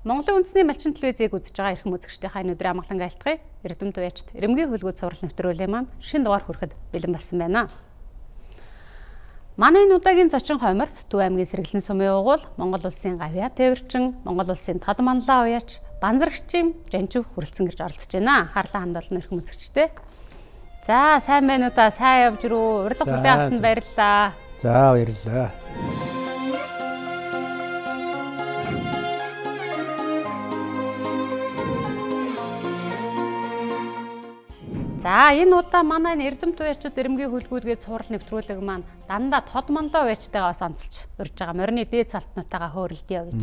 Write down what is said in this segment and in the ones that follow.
Монголын үндэсний малчин телевизийг үзэж байгаа эрхэм үзэгчдийнхээ өнөөдрийн амгалан айлтгая. Эрдэм туяачд Эрэмгийн хөлгүүд цуврал нэвтрүүлгийн маань шинэ дугаар хүрэхэд бэлэн болсон байна. Манай энэ удаагийн зочин хойморт Төв аймгийн Сэргэлэн сумын угуул, Монгол улсын гавьяа тээвэрчин, Монгол улсын тод манлаа уяач, банзрагчийн Жанчив хүрэлцэн гэж оролцож байна. Анхаарлаа хандуулна эрхэм үзэгчтэй. За сайн байна уу та? Сайн явж ирүү. Урилга хүлээн авсанд баярлалаа. За баярлалаа. За энэ удаа манай Эрдэм туяачид Эрэмгийн хөлгүүдгээ цуврал нэвтрүүлэг маань дандаа тод манлаа уяачтайгаа бас онцолж урьж байгаа. Морины дээд салтнуудтайгаа хөөрөлдөө гэж.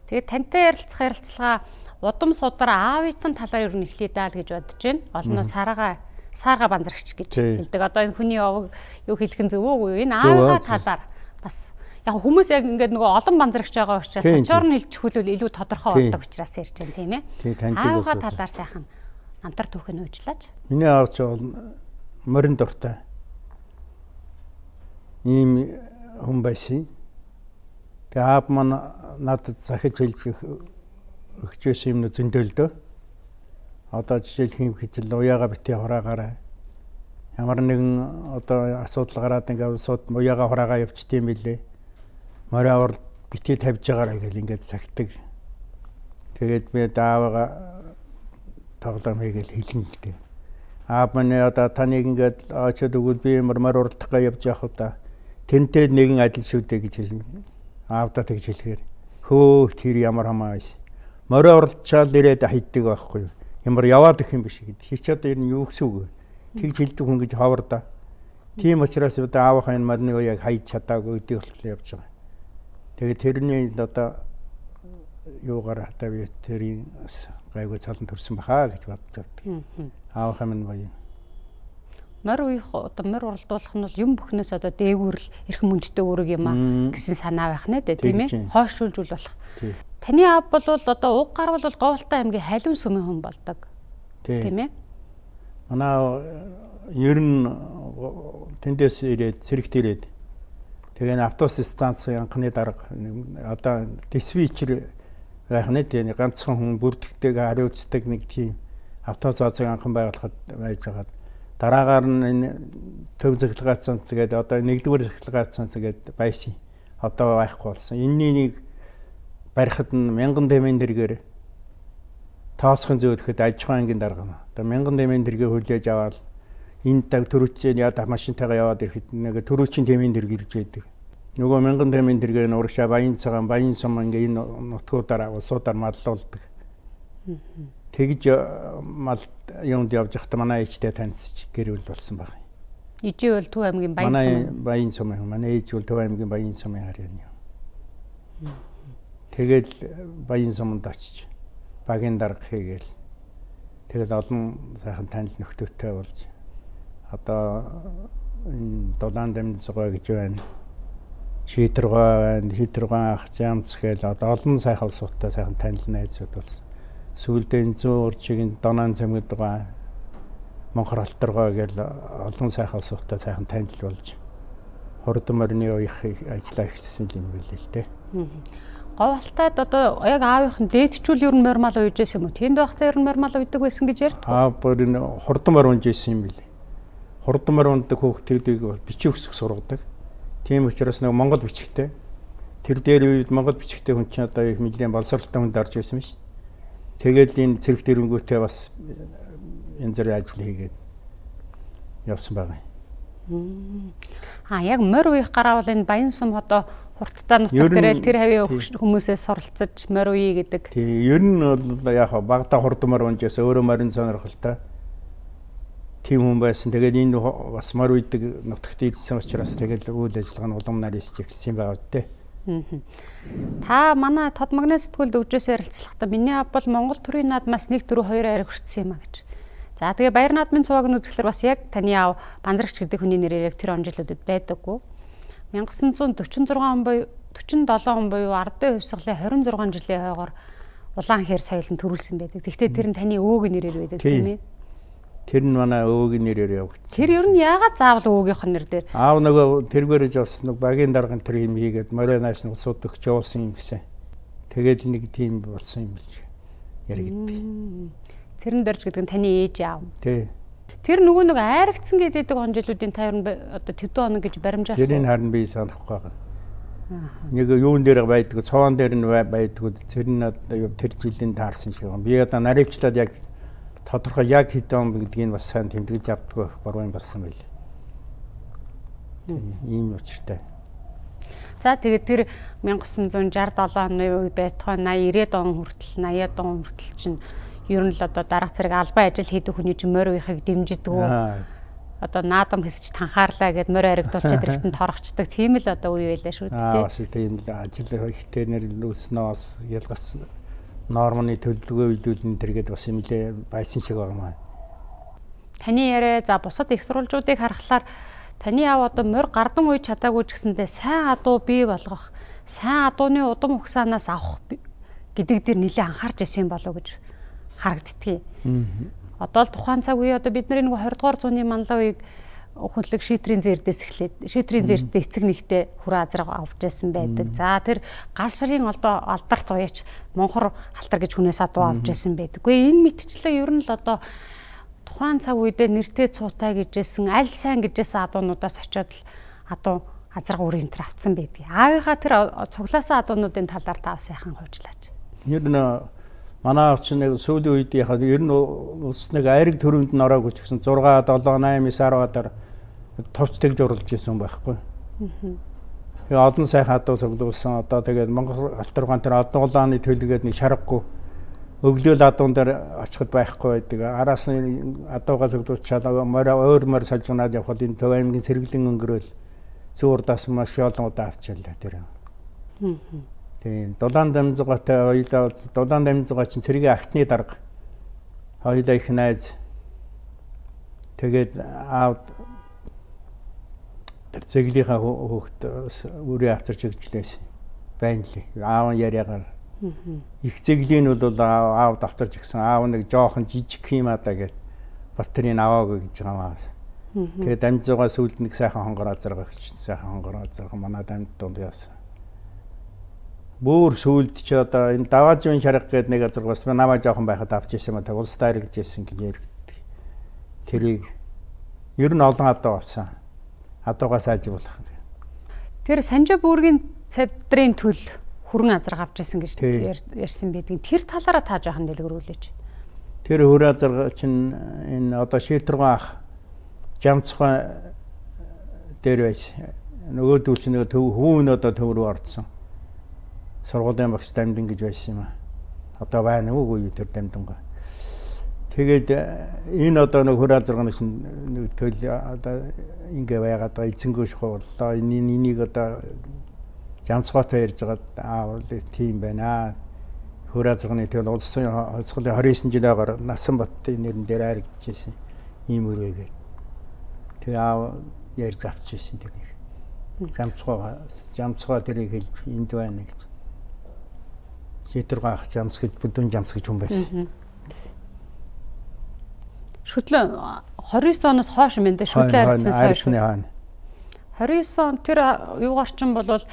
Тэгээд тантай ярилцах ярилцлага удам судар аавитан талаар юу нэхлээ даа гэж бодож байна. Олноо саарга банзрагч гэж хэлдэг. Одоо энэ хүний овог юу хэлхэн зөв үү? Энэ аавынхаа талаар бас яг хүмүүс яг ингээд нөгөө олон банзрагч байгаа учраас очоор нь хэлчих хөлөө илүү тодорхой болдог учраас ярьж байна тийм ээ. Аавынхаа талаар сайхан амтар түүхэн уучлаач. Миний аав ч морин дуртай. Ийм хүн байсан. Тэгээ аав маань надад захиж хэлж өгчөөс юм зөндөлдөө. Одоо жишээл хийм хичээл уяага битээ хураагаарай. Ямар нэгэн одоо асуудал гараад ингээд сууд уяага хураагаа явчихдığım билээ. Морин авар битээ тавьж байгаарай гэл ингээд цагтдаг. Тэгээд би даавга тоглоом хийгээл хэлнэ гэдэг. Аав маань одоо таныг ингээд очоод өгвөл би мөр уралдахгаа явж явах удаа тэнтэй нэгэн адил шүү дээ гэж хэлнэ. Аавдаа тэгж хэлэхээр хөө тэр ямар хамаа байсан. Морин уралдчаал ирээд хайддаг байхгүй юу? Ямар яваад их юм биш гэдэг. Хич одоо ер нь юу гэсэн үг вэ? Тэгж хэлдэг хүн гэж ховрдоо. Тийм учраас одоо аавынхаа энэ морины уяаг хайж чадаагүй гэдэг болохоор явж байгаа. Тэгээд тэрний одоо юугаар хатаа би тэрийн гайгүй цалан төрсөн бахаа гэж боддог. Аавынхаа минь баян. Морь уйх одоо морь уралдуулах нь бол юм бүхнээс одоо дээгүүрл эрхэм хүндтэй үүрэг юм аа гэсэн санаа байх нэ тийм ээ. Хойшлуулж болох. Таны аав бол одоо уг гарвал бол Говьлтай аймгийн Халиун сумын хүн болдог. Тийм ээ. Манай ер нь тэндээс ирээд цэрэгт ирээд тэгээ автобус станцын анхны дарга одоо диспетчер байх нь тийм ганцхан хүн бүрдэгтэйг хариуцдаг нэг тийм автобус зоозыг анхан байгуулахад байж байгаа. Дараагаар нь энэ төв цэглэгац цанц гэдэг одоо нэгдүгээр цэглэгац цанц гэдэг байсан. Одоо байхгүй болсон. Энэний нэг барихад нь 1000 тэмэн дэргээр тоосхон зөөлөхөд аж ахуйн ангийн дарга. Одоо 1000 тэмэн дэргээ хүлээж аваад энэ даг төрүүчийн яда машинтайгаа яваад ирэхэд нэг төрүүчийн тэмэн дэрэг ирж байдаг. Нөгөө 1000 тэмэн дэргээр нь урагшаа баян цагаан баян сум ингээ энэ нутгуудаар улсуудаар маллуулдаг. Тэгж мал юмд явж байхдаа манай ээжтэй танилцж гэрүүл болсон баг. Ижээ бол Төв аймгийн баян сум. Манай баян сум. Манай ээж бол Төв аймгийн баян сумын харьяан юм. Тэгэл баян суманд очиж багийн дарга хийгээл. Тэгэл олон сайхан танил нөхдөдтэй болж одоо энэ дулаан дамжин зугаа гэж байна. Шийдэргаа байна, шийдэргаа ах замц гээл одоо олон сайхан улсуудтай сайхан танил найзууд болсон. Сүүлдээ 100 урчиг Донан цамгид байгаа Монхор алдаргаа гээл олон сайхан улсуудтай сайхан танил болж хурдан морины уяах ажиллаа эхэлсэн юм билээ л дээ. Говьлтад одоо яг аавынх нь дээдчүүл ер нь мормал уйжээс юм уу? Тэнд байхдаа ер нь мормал уйдаг байсан гэж ярьдаг. Бүр энэ хурдан мор унжсэн юм билээ. Хурдан мор ундаг хүүхдүүдийг бичиг өсгөх сургадаг. Тийм учраас нэг Монгол бичгтэй. Тэр дээр үед Монгол бичгтэй хүн чинь одоо их нэлийн боловсролтой хүнд орж байсан биш. Тэгэл энэ цэрэг дэрнгүүтээ бас энэ зэрэг ажил хийгээд явсан байгаа юм. Яг морь уйх гараавал энэ баян сум одоо хурдтай нутаг дээрэл тэр хавийн хүмүүсээс суралцаж морь уйе гэдэг. Тий, ер нь бол яг багада хурдан морь унжээс өөрөө морин сонирхолтой. Тийм хүн байсан. Тэгээд энэ бас морь уйдаг нутагт ирсэн учраас тэгээд үйл ажиллагаа нь улам нарийнс эхэлсэн байгаа үү. Та манай тод магнит сэтгүүлд өгчөөс ярилцлагата миний аав бол Монгол төрийн наадмаас 1-4-2 ариг хүртсэн юм а гэж. За тэгээ баяр наадмын цуваг нь үзэхлээр бас яг таны аав банзрагч гэдэг хүний нэрээр яг тэр он жилүүдэд байдаггүй. 1946 он буюу 47 он буюу ардын хувьсгалын 26 жилийн хойгоор улаан хэр соёлын төрүүлсэн байдаг. Гэхдээ тэр нь таны өвөөгийн нэрээр байдаг тийм ээ. Тэр нь манай өвөөгийн нэрээр явагдсан. Тэр ер нь яагаад заавал өвөөгийнх нь нэр дээр? Аав нөгөө тэргээрж бас нэг багийн дарган тэр юм хийгээд Моринааш нь улсууд өгч явуулсан юм гэсэн. Тэгээд нэг тийм болсон юм билж яригддаг. Цэрэн дөрж гэдэг нь таны ээж аав. Тий. Тэр нөгөө нэг айрагдсан гэдэг он жилүүдийн та ер нь одоо тэдэн хоног гэж баримжаах. Тэрийг харин би санахгүй байгаа. Нэг юун дээр байдаг, цоон дээр нь байдаг. Тэр нь одоо тэр жилийн таарсан шиг юм. Би одоо наривчлаад яг тодорхой яг хэдэн гэдгийг бас сайн тэмдэглэж авдаг бороо юм болсон байл. Ийм учиртай. За тэгээд тэр 1967 оны үе байтугай 80 90-ад он хүртэл 80-ад он хүртэл чинь ер нь л одоо дараах зэрэг албан ажил хийдэг хүний чинь морь уяхыг дэмждэг үү? Одоо наадам хэсэж танхаарлаа гэд морь харигдуулчаад ирэхтэн торгочдаг тийм л одоо үе байлаа шүү дээ. Бас тийм л ажил ихтэй нэр нөөснөөс ялгас нормны төлөвлөгөө үйлдүүлэн тэргээд бас юм лээ байсан шиг байгаа маа. Таны яриа за бусад их сурвалжуудыг харахаар таны аав одоо морь гардан ууж чадаагүй ч гэсэндээ сайн адуу бий болгох, сайн адууны удам ухсаанаас авах гэдэг дээр нэлээд анхаарч исэн болов гэж харагддгийг. Одоо л тухайн цаг үе одоо бидний нэг 20 дугаар зууны манлай үеиг хөндлөг шийтрийн зэрдээс эхлээд шийтрийн зэрдээ эцэг нэгтээ хүрээ азраг авч байсан байдаг. За тэр гал ширийн одоо алдарт уяач монхор халтар гэж хүнээс адуу авч байсан байдаг. Гэхдээ энэ мэтчлээ ер нь л одоо тухайн цаг үедээ нэртэй цуутай гэжсэн аль сайн гэжсэн адуунуудаас очиод л адуу азраг үрийн тэр авцсан байдаг. Аавынхаа тэр цуглаасан адуунуудын талаар тав сайхан хуучлаач. Ер нь манай авч нэг сүүлийн үед яхад ер нь ус нэг айраг төрөнд нь ороогүй ч гэсэн 6 7 8 9 10-аар товчтойг журлж исэн байхгүй. Тэгээ олон сайхан адуу цуглуулсан одоо тэгээд Монгол алтаргаан тэр адуулааны төлөгээд нэг шаргагүй өглөөл адуун дээр очиход байхгүй байдаг. Араас нь адуугаа цуглуулчаад өөр мөр салжунаад явхад энэ Төв аймгийн сэргэлэн өнгөрөөл зүүрдас маш олон удаа авчаалаа тэр. Тийм дулаан дамжуугатай хоёулаа дулаан дамжуугаа чинь цэргийн агтны дарга хоёулаа их найз тэгээд аав тэр цэглийнхаа хүүхд үрээ авчирч өгчлээсэн байна лээ. Аав яриагаар их цэглийн бол аав давтарч гисэн аав нэг жоохон жижиг юм аа да гэд бас тэрийг аваагүй гэж байгаа маа. Тэгээд дамжуугаа сүлд нэг сайхан хонгороо заргагч сайхан хонгороо зарга манай дамд донд яасан. Бүр сүлд чи одоо энэ даваажийн шарга гэдэг нэг азар бас намаа жоохон байхад авч ирсэн маа улс дайрлж ирсэн гэж яригддаг. Тэрийг ер нь олон адуу авсан. Адуугаа сайжруулах. Тэр Санжаа бүүргийн цавдрын төл хүрэн азар авч ирсэн гэж ярьсан байдгийг. Тэр талаараа та жоохон дэлгэрүүлээч. Тэр хөрөө азар чинь энэ одоо шийтргэн ах жамцхан дээр байсан. Нөгөөдөл чинь нөгөө хүүн одоо төв рүү орсон. Сургуулийн багш дамдин гэж байсан юм аа. Одоо байна уугүй тэр дамдингаа. Тэгээд энэ одоо нэг хөр азарганы чинь нэг төл одоо ингээ байгаад байгаа эзэнгөө шохоллоо энийг одоо жамцгоотой ярьж байгаа тийм байна. Хөр азарганы төл улсын хосголын 29 жилээр Насанбаттын нэрэн дээр харагдчихсэн ийм үрээгээ. Тэгээ аав ярьж авчихсан тэрийг. Жамцгоо тэрийг хэлж энд байна гэж. Шийтргэн ах жамс гэж бүдүүн жамс гэж хүн байсан. Шүтлэн 29 оноос хойш юм энэ шүтлэн харьцсан. 29 он тэр юугаар чинь бол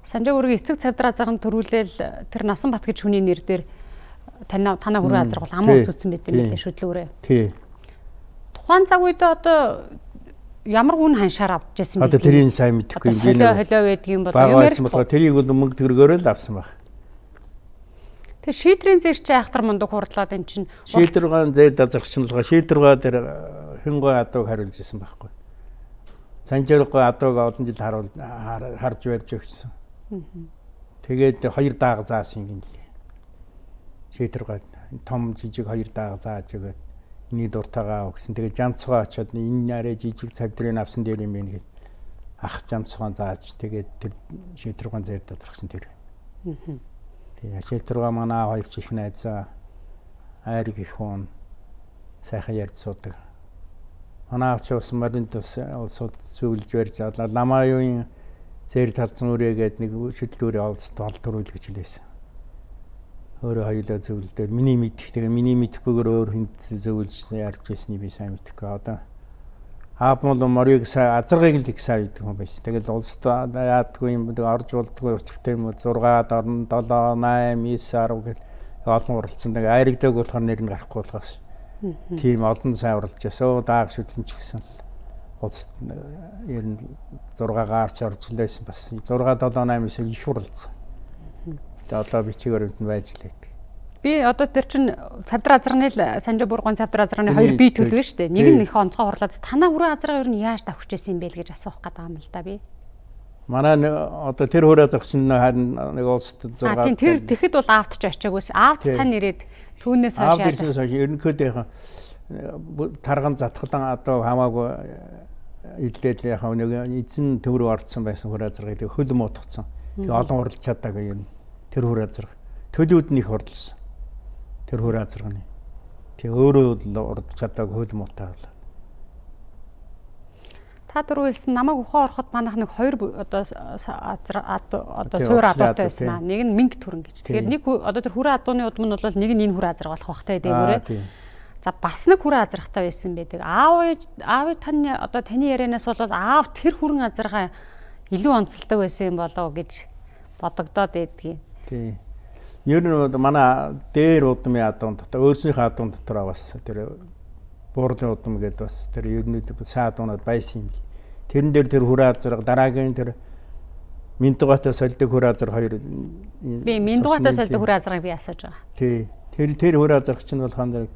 Санжаа бүргийн эцэг цавдраа зарган төрүүлээл тэр Насанбат гэж хүний нэр дээр танаа хүрээ азар бол амуу үзүүлсэн байт юм лээ шүтлүүрээ. Тий. Тухайн цаг үед одоо ямар хүн ханшаар авч ирсэн бэ? Одоо тэрийг сайн мэдэхгүй юм би нэг холио байдаг юм бол юм ярьж тэрийг бол мөнгө төгрөгөөр л авсан баг. Тэг шийтрийн зэр чи айхтар мундаг хурдлаад эн чин шийтргэн зэр дазарчнлага шийтргаа дээр хингой адууг хариулж исэн байхгүй. Санжааргой адууг олон жил харж барьж өгсөн. Тэгээд 2 даага заасан юм лээ. Шийтргаа том жижиг 2 даага зааж өгөөд энийг дуртайгаа өгсөн. Тэгээд жамцгаа очиод энэ арай жижиг цавдрын авсан дээр юм байна гэд ах жамцгаа зааж тэгээд тэр шийтргэн зэр дадрахсан тэр. Тэгээ шийтргаа манай хоёр чих найзаа айрыг их хүн сайхан ярьж суудаг. Манай авч ус модын тус улсууд зөвлөж барьж авлаа. Ламаюун зэр талцсан үрээгээд нэг шүтлүүрээ олд төрүүл гэж хэлээсэн. Өөрөө хоёулаа зөвлөдөө миний мэдэх тэгээ миний мэдхгүйгээр өөр хүнд зөвлөж ярьж байсныг би сайн мэдэхгүй. Одоо аав мод морийг азаргыг л их сайн үйдэг хүн байсан. Тэгэл улсад яадгүй юм орж болдгүй өчигтэй юм 6 орн 7 8 9 10 гэх олон уралцсан. Нэг айрагдаг болохоор нэр нь гарахгүй болохоос. Тийм олон сайн уралж ясаа дааг шүтлэн ч гэсэн улсад ер нь 6 гаарч орж лээсэн бас 6 7 8 9 их уралцсан. Тэгээ одоо бичгээр өвд нь байж лээ. Би одоо тэр чин цавдар азрагны Санжаа бурган цавдар азрагны хоёр бие төлгөө шүү дээ. Нэг нь их онцгой хурлаад танаа хүрээ азраг ер нь яаж давхиж байсан юм бэ гэж асуух гэдэг юм л да би. Манай одоо тэр хүрээ азраг чинь харин нэг улсад 6. Тийм тэр тэгэхэд бол аавд ч очиагүйс. Аавд тань ирээд түүнээс хойш аавд ирсэнээс хойш ерөнхийдөө тарган затгалан одоо хамаагүй илдээд яхаа нэг эзэн төв рүү орцсон байсан хүрээ азрагыг хөл муутгцсан. Тэгээ олон уралж чадаагүй юм. Тэр хүрээ азраг төлөвд нь их уралсан. Тэр хүрээ азрагны. Тэг өөрөө л урд чадааг хөл муутай болоо. Та дөрвөлсэн намайг ухаан ороход манайх нэг хоёр одоо суур адуутай байсан маа. Нэг нь Минг төрөн гэж. Тэгэхээр нэг одоо тэр хүрээ адууны удам нь бол нэг нь энэ хүрээ азраг болох бахтай дээгүүрээ. За бас нэг хүрээ азрагтай байсан байдаг. Аав таны одоо таны ярианаас бол аав тэр хүрэн азрагаа илүү онцлдог байсан юм болоо гэж бодогдоод байдгийг. Тийм. Ер нь манай дээр удмын адуун дотор өөрсдийнхээ адуун дотор бас тэр буурлын удам гэдэг бас тэр ер нь сайн адуунууд байсан юм. Тэрэн дээр тэр хүрээ азраг дараагийн тэр Миндугатай солидог хүрээ азраг хоёр би Миндугатай солидог хүрээ азрагыг би асууж байгаа. Тий. Тэр хүрээ азраг чинь болохоор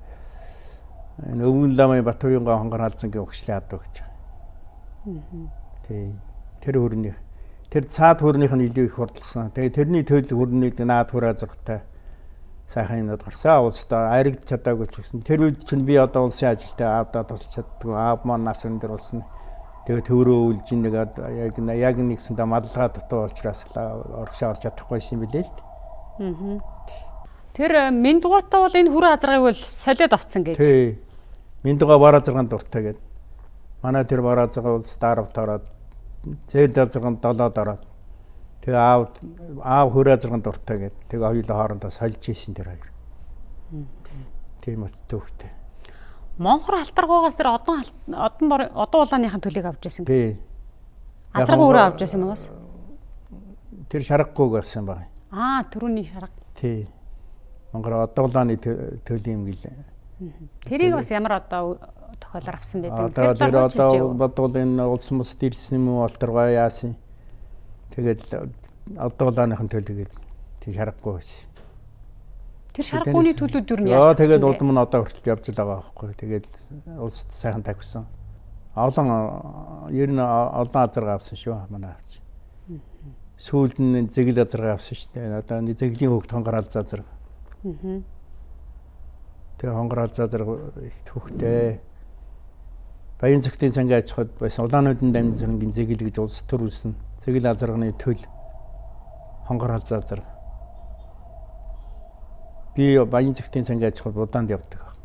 энэ өвгөн ламын Батуйнгаа хонгор халзангийн өгшлийн адуу гэж байгаа. Тий. Тэр хүрнийх тэр цаад хүрнийх нь илүү их хурдлсан. Тэгээ тэрний төлөв хүрнийг наад хүрээ азрагтай сайхан юмнууд гарсан. Улсдаа айрагд чадаагүй ч гэсэн тэр үед чинь би одоо улсын ажилтай аавдаа тусалж чаддгүй. Аав маань нас өндөр болсон. Тэгээ төврөө үлж нэг яг нэгсэндээ маллага дутуу учраас оршоо орж чадахгүй юм билээ л. Тэр Миндугатай бол энэ хүрээ азрагыг бол солиод авцсан гэж. Тий. Миндуга бар азрагын дуртай гэдэг. Манай тэр бар азраг улс дарав тараад зээл азрагын 7-д ороод тэгээ аав хүрээ азрагын дуртай гэдэг. Тэгээ хоёулаа хоорондоо сольж ийсэн тэр хоёр. Тийм үст төвхтэй. Монхор алтаргуугаас тэр одон улааныхын төлийг авч ирсэн. Тий. Азраг өөрөө авч ирсэн юм уу? Тэр шаргаггүй гарсан баг. Төрөний шарга. Тий. Монгол одон улааны төлийн юм гэлээ. Тэрийг бас ямар одоо тохиолоор авсан байдаг. Тэр одоо бодвол энэ улс мөсд ирсэн юм уу алтаргаа яасан. Тэгээд одон улааныхын төлөгээд тий шаргаггүй байсан. Тэр шаргууны төлүүд юу яа? Тэгээд удам нь одоо хүртэл явж байгаа байхгүй. Тэгээд улсад сайхан тавьсан. Ер нь олон азарга авсан шүү манай авч. Сүүлд нь зэгэл азарга авсан шүү дээ. Одоо зэглийн хөвгт хонгор алзаа азарга. Тэгээ хонгор алзаа азарга их төвхтэй. Баян зөвхөн сангийн аж ахуйд байсан улаануудын дамжин сангийн зэгэл гэж улс төрүүлсэн. Зэгэл азарганы төл хонгор алзаа азарга. Би баян зөвхөн сангийн аж ахуйд удаанд явдаг.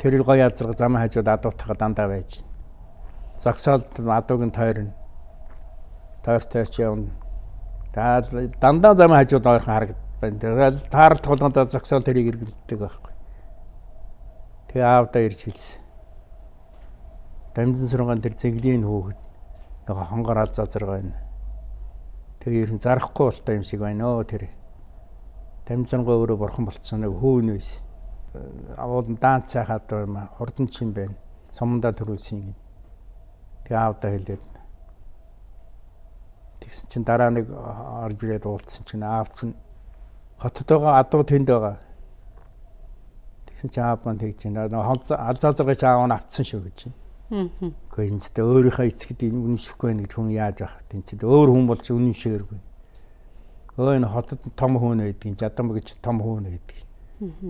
Тэр гоё азарга замын хажууд адуутайгаа дандаа байж. Зогсоолд адууг нь тойрно. Тойртой ч явна. Дандаа замын хажууд ойрхон харагдана. Тэгээд тааралт тулгандаа зогсоол тэрийг эргэлддэг байхгүй. Тэгээ аавдаа ирж хэлсэн. Дамжин сургаан тэр зэглийн хөөгд нөгөө хонгор алзаа азарга байна. Тэгээ ерэн зарахгүй болтой юм шиг байна өө тэр. Дамжингаа өөрөө бурхан болцсон нэг хөөн байсан. Авуулан даанц сайхаад юм хурдан чин байна. Сумандаа төрүүлсэн юм. Тэгээ аавдаа хэлээд. Тэгсэн чинь дараа нэг орж ирээд уулзсан чинь аав чинь хотдогоо адуу тэнд байгаа. Тэгсэн чинь аав маань тэгж байна. Алзаазаргаж аав нь авцсан шүү гэж. Гэхдээ энэ ч өөрийнхөө эцэгт үнэншихгүй байх гэж хүн яаж авах вэ? Энд чинь өөр хүн бол чи үнэншээргүй. Энэ хотод том хүн байдаг. Жадам гэж том хүн байдаг.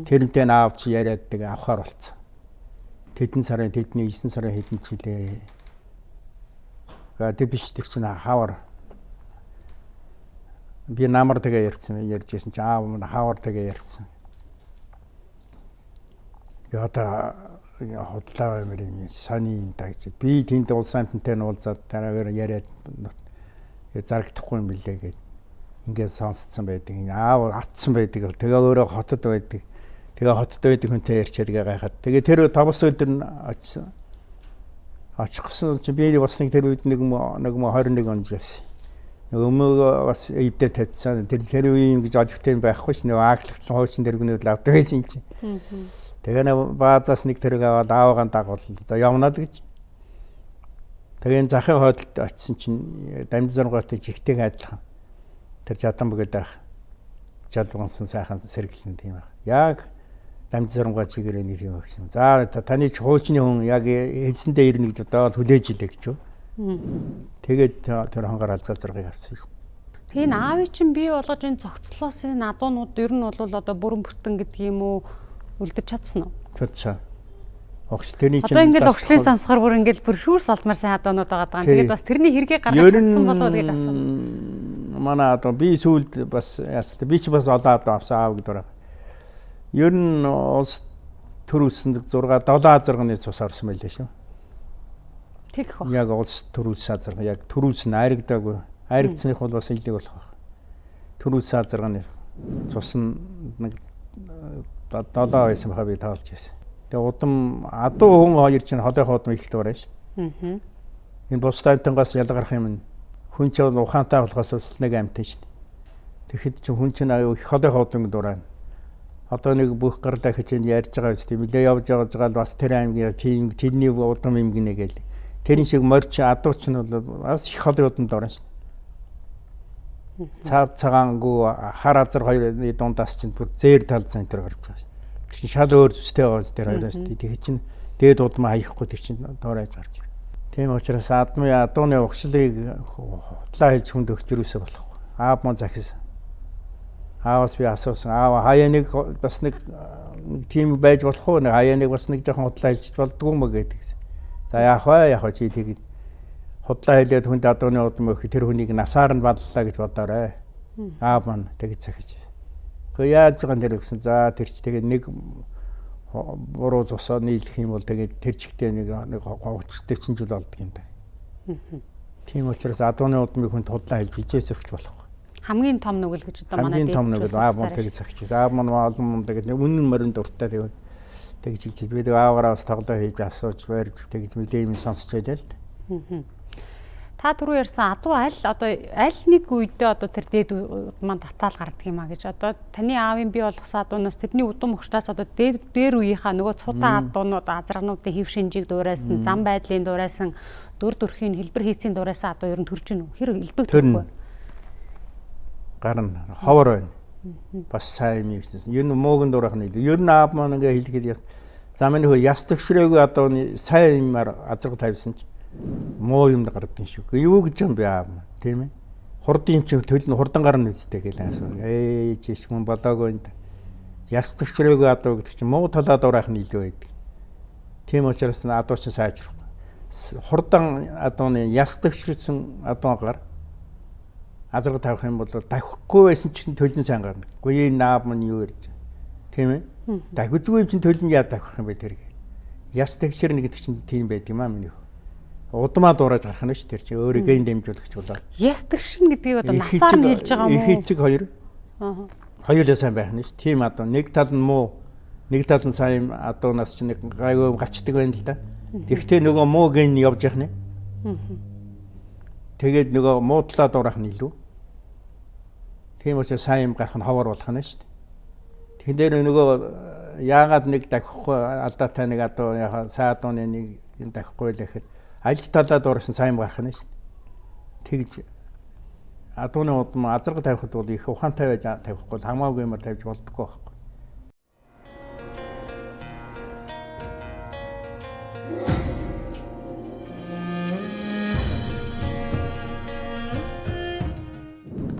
Тэрнтэй аав чи яриад тэгээ авахар болцсон. Тэдэн сарын тэдний 9 сарын хэдэн жилээ. Гэдэг биш тэр чинь хавар. Би намар тэгээ ярьж байсан чи аав минь хавар тэгээ ярьсан. Одоо хотлоо мөрийн сони юм да гэж. Би тэнд улсын амттай нь уулзаад дараагаар яриад зарагдахгүй юм билээ гэд. Ингээд сонсцсон байдаг. Аав автсан байдаг. Тэгээ өөрөө хотод байдаг. Тэгээ хотод байдаг хүнтэй ярьчаад тэгээ гайхаад. Тэгээ тэр томс өдөр нь очсон. Очих гэсэн чинь би бас нэг тэр үед нэг 21 онд байсан. Өмнө бас эвдээ тавьсан. Тэр үеийн гэж олигтой байхгүй ш. Нөгөө ааглагдсан хуучин дэргнүүд авдаг байсан юм чи. Тэгээ нэг баазаас нэг тэрэг аваад аавгаан дагуул. За явнаад гэж. Тэгээ захын хойдолд очисон чинь Дамжиргаатай жигтэйг адилхан. Тэр Жаданбөгөөд байх. Жалбансан сайхан сэргэлэн тийм байх. Яг Дамжиргаа чигээр нэр юм гэсэн. За таны ч хуучны хүн яг хэлсэндээ ирнэ гэж одоо хүлээж илээ гэж. Тэгээд тэр хангаар азаазаргыг авсан юм. Тэгээ н аавыг чинь бий болгож энэ зохицлоос энэ адуунууд ер нь бол одоо бүрэн бүтэн гэдэг юм уу үлдэж чадсан уу? Чадсан. Огч тэрний чинь одоо ингээд огчлын сонсохоор бүр ингээд бүр шүүр салдмар сайн адуунууд байгаа даа. Тэгээд бас тэрний хэрэгээ гаргаж чадсан болоо гэж асуув. Манай одоо би сүүлд бас яасан. Би ч бас одоо авсан аав гэдэг байна. Ер нь улс төр үсэн 6 7 азарганы цус орсон байлээ шүү. Тэгэх ба. Яг улс төр үс азарга яг төр үс нь айрагдаагүй. Айрагдсаных бол бас илэг болох байх. Төр үс азарганы цус нь нэг 7 байсан баха би таалж байсан. Тэгээ удам адуу хүн хоёр чинь ходынхоо удам ихтэй барай шүү. Энэ бус таймтангаас ялгарх юм. Хүн чинь ухаантай болохоос бас нэг амтэн шүү. Тэгэхэд чинь хүн чинь аюу их ходынхоо удам дураа. Одоо нэг бүх гар дахиж ярьж байгаа шүү. Мөлөө явж байгаа л бас тэр аймгийн тийм тэрний удам юм гинэ гээл. Тэрэн шиг морч адуу чинь бол бас их ходын удам дураа шүү. Цав цагаангуу хар азар хоёрын дундаас чинь бүр зээр талзан энэ гарч байгаа. Чи шал өөр зүстэй байгаас тэр хоёроос тий чинь дээд удмаа хаяхгүй тэр чинь дооройж гарч байна. Тийм учраас адууны угшлыг хутлаа хэлж хүнд өгч юусаа болохгүй. Аав мөн захис. Аавас би асуусан. Аав хаяа нэг бас нэг тийм байж болох уу? Хаяа нэг бас нэг жоохон хутлаа хэлж болдгоо мө гэдэгсэн. За яах вэ? Яах вэ чи тэгээд хутлаа хэлээд хүнд адууны удам өгөх тэр хүнийг насаар нь бадлаа гэж бодоорой. Аав мөн тэгж захиж. Гэхдээ яаж байгаа нэр өгсөн. За тэр ч тэгээд нэг буруу зосоо нийлэх юм бол тэгээд тэр чигтээ нэг говчтой чинь жил болдго юм да. Тийм учраас адууны удмыг хүнд худлаа хэлж ижээс өгч болохгүй. Хамгийн том нүгэл гэж одоо манай хамгийн том нүгэл аав мөн тэгж захиж. Аав мөн олон тэгээд үнэн морин дуртай тэгээд тэгж хэлж би тэгээд ааваараа бас тоглоо хийж асууж барьж тэгж мөлий юм сонсч байлаа л да. Та түрүү ярьсан адуу одоо аль нэг үедээ одоо тэр дээд маань татаал гардаг юм а гэж одоо таны аавын бий болгосон адуунаас тэрний удам өгчтаас одоо дээр үеийнхаа нөгөө цутаа адуунууд азаргнуудын хэв шинжийг дуурайсан зам байдлын дуурайсан дүр төрхийн хэлбэр хийцийн дуурайсан адуу ер нь төрж гинүү хэр элбэг төрөхгүй гар нь ховор байна бас сайн юм гэсэн ер нь мууган дуурайх нь ер нь аав маань ингээ хэлгээд зам нэг яс төгшрөөгүй адууны сайн юмар азарга тавьсан ч муу юмд гардаг шүү. Юу гэж юм бэ аа тийм ээ. Хурдан юм чи төлн хурдан гарна үстэй гээл асуу. Чиш мөн болоогүй энэ. Яс төгшрөөгүй адуу гэдэг чинь муу талаа дуурайх нь илүү байдаг. Тийм учраас адуу чинь сайжрахгүй. Хурдан адууны яс төгшрсөн адуугаар азарга тавих юм бол дахихгүй байсан чинь төлн сайн гарна. Үгүй наав мань юу ярьж. Тийм ээ. Дахидгүй юм чинь төлн яа тавих юм бэ тэр. Яс төгшрнэ гэдэг чинь тийм байд юм аа миний. Удмаа дуурайж гарах нь ш тэр чи өөрийгөө дэмжүүлэгч болоо. Ястгшин гэдгийг одоо насаар нь хэлж байгаа юм уу? Их эцэг хоёр. Хоёулаа сайн байх нь ш. Тийм адуу нэг тал нь муу, нэг тал нь сайн адуунаас ч нэг гайгүй гачдаг байна л да. Тэгвэл нөгөө муу ген явж явах нэ. Тэгээд нөгөө муу талаа дуурайх нь илүү. Тийм учраас сайн юм гарах нь ховор болох нь ш. Тэгэн дээр нөгөө яагаад нэг дахихгүй алдаатай нэг адуу сайн адууны нэг юм дахихгүй л гэхэд алж талаа дуурсан сайн байх нь шүү. Тэгж адууны удам азарга тавихад бол их ухаантай байж тавихгүй хамаагүй юмар тавьж болдоггүй байхгүй.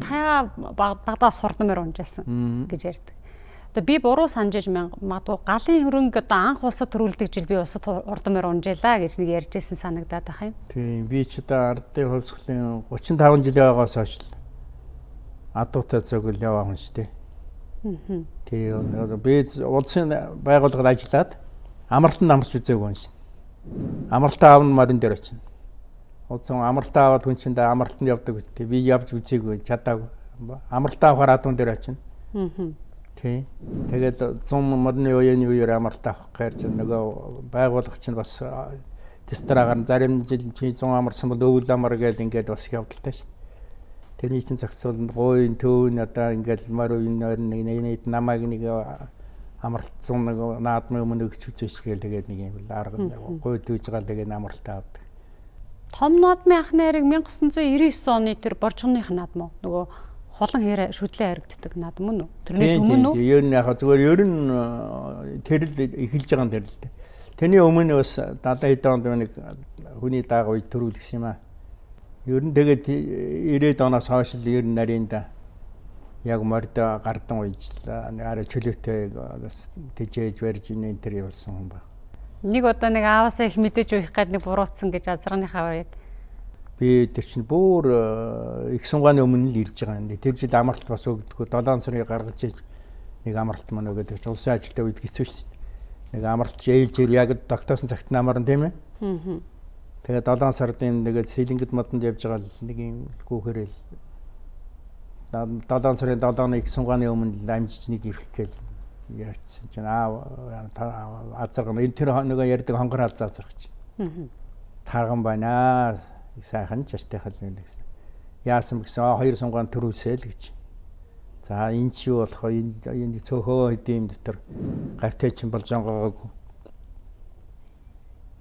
Та багадаас хурдмаар унжаасан гэж ярьдаг. Одоо би буруу санджиж магадгүй галын хөрөнгө одоо анх улсад төрүүлдэг жил би улсад хурдмаар унжаалаа гэж нэг ярьжсэн санагдаад байх юм. Тийм би ч одоо ардын хувьсгалын 35 жилийн байгаас хойш адуутай зөвгөл яваа хүн шүү дээ. Тийм би улсын байгууллагад ажиллаад амралтанд амарч үзээгүй хүн шин. Амралтаа аавн морин дээр очив. Улсын амралтаа аваад хүн чинь амралтанд явдаг гэдэг. Би явж үзээгүй чадаагүй. Амралтаа авахар адуун дээр очив. Тийм. Тэгээд 100 модны үеийн үеэр амралтаа авах гэж нөгөө байгууллага чинь бас Тэстраагаар зарим жил чи 100 амарсан бол өвөл амар гэдэг ингээд бас явдалтай шүү. Тэрний чинь зохицууланд гойн төвн одоо ингээд мар үн нэг намайг нэг амарлцсан нэг наадмын өмнө өгч үзчихгээл тэгээд нэг юм л арга гой дүүж байгаа тэгээд амралтаа авдаг. Том наадмын ах найрыг 1999 оны тэр борчгоных наадам уу? Нөгөө холон хэрэг шүдлээ харагддаг наадам мөн үү? Тэрнээс өмнө үү? Ер нь яг зүгээр ер нь тэрл эхэлж байгаа юм тэрл. Тэний өмнө бас 70 хэдэн онд нэг хүний даага үйл төрүүлсэн юм аа. Ер нь тэгээд 90-ад оноос хойш л ер нь нарийнда яг мордо гардан уйжлаа. Арай чөлөөтэй тэжээж барьж ин тэр явуулсан хүн байна. Нэг удаа нэг ааваасаа их мэдээж уух гээд нэг буруутсан гэж азрагныхаа яг. Би тэр чинь бүр их сунгааны өмнө л ирж байгаа юм. Тэр жил амралт бас өгдөггүй 7 сарын гаргаж нэг амралт маань өгöd тэр улсын ажилтаа үед хэцүү шин. Нэг амралт ээлжээр яг тогтоосон цагт намарн тийм ээ. Тэгээд 7 сард юм тэгээд Сэлэнгэд модонд явж байгаа нэг юм гүүхэрэл 7 сарын 7-ны их сунгааны өмнө л амжиж нэг ирэх гээл яатсан чинь азарган энэ тэр нөгөө ярьдаг хонгор хал заазрагч. Тарган байна. Сайхан ч ястайхал байна гэсэн. Яасан гэсэн 2 сунгаан төрүүлсэй л гэж. За энэ чи болох энэ цөөхөө хэдийн дотор гавтай чин болж байгаагүй.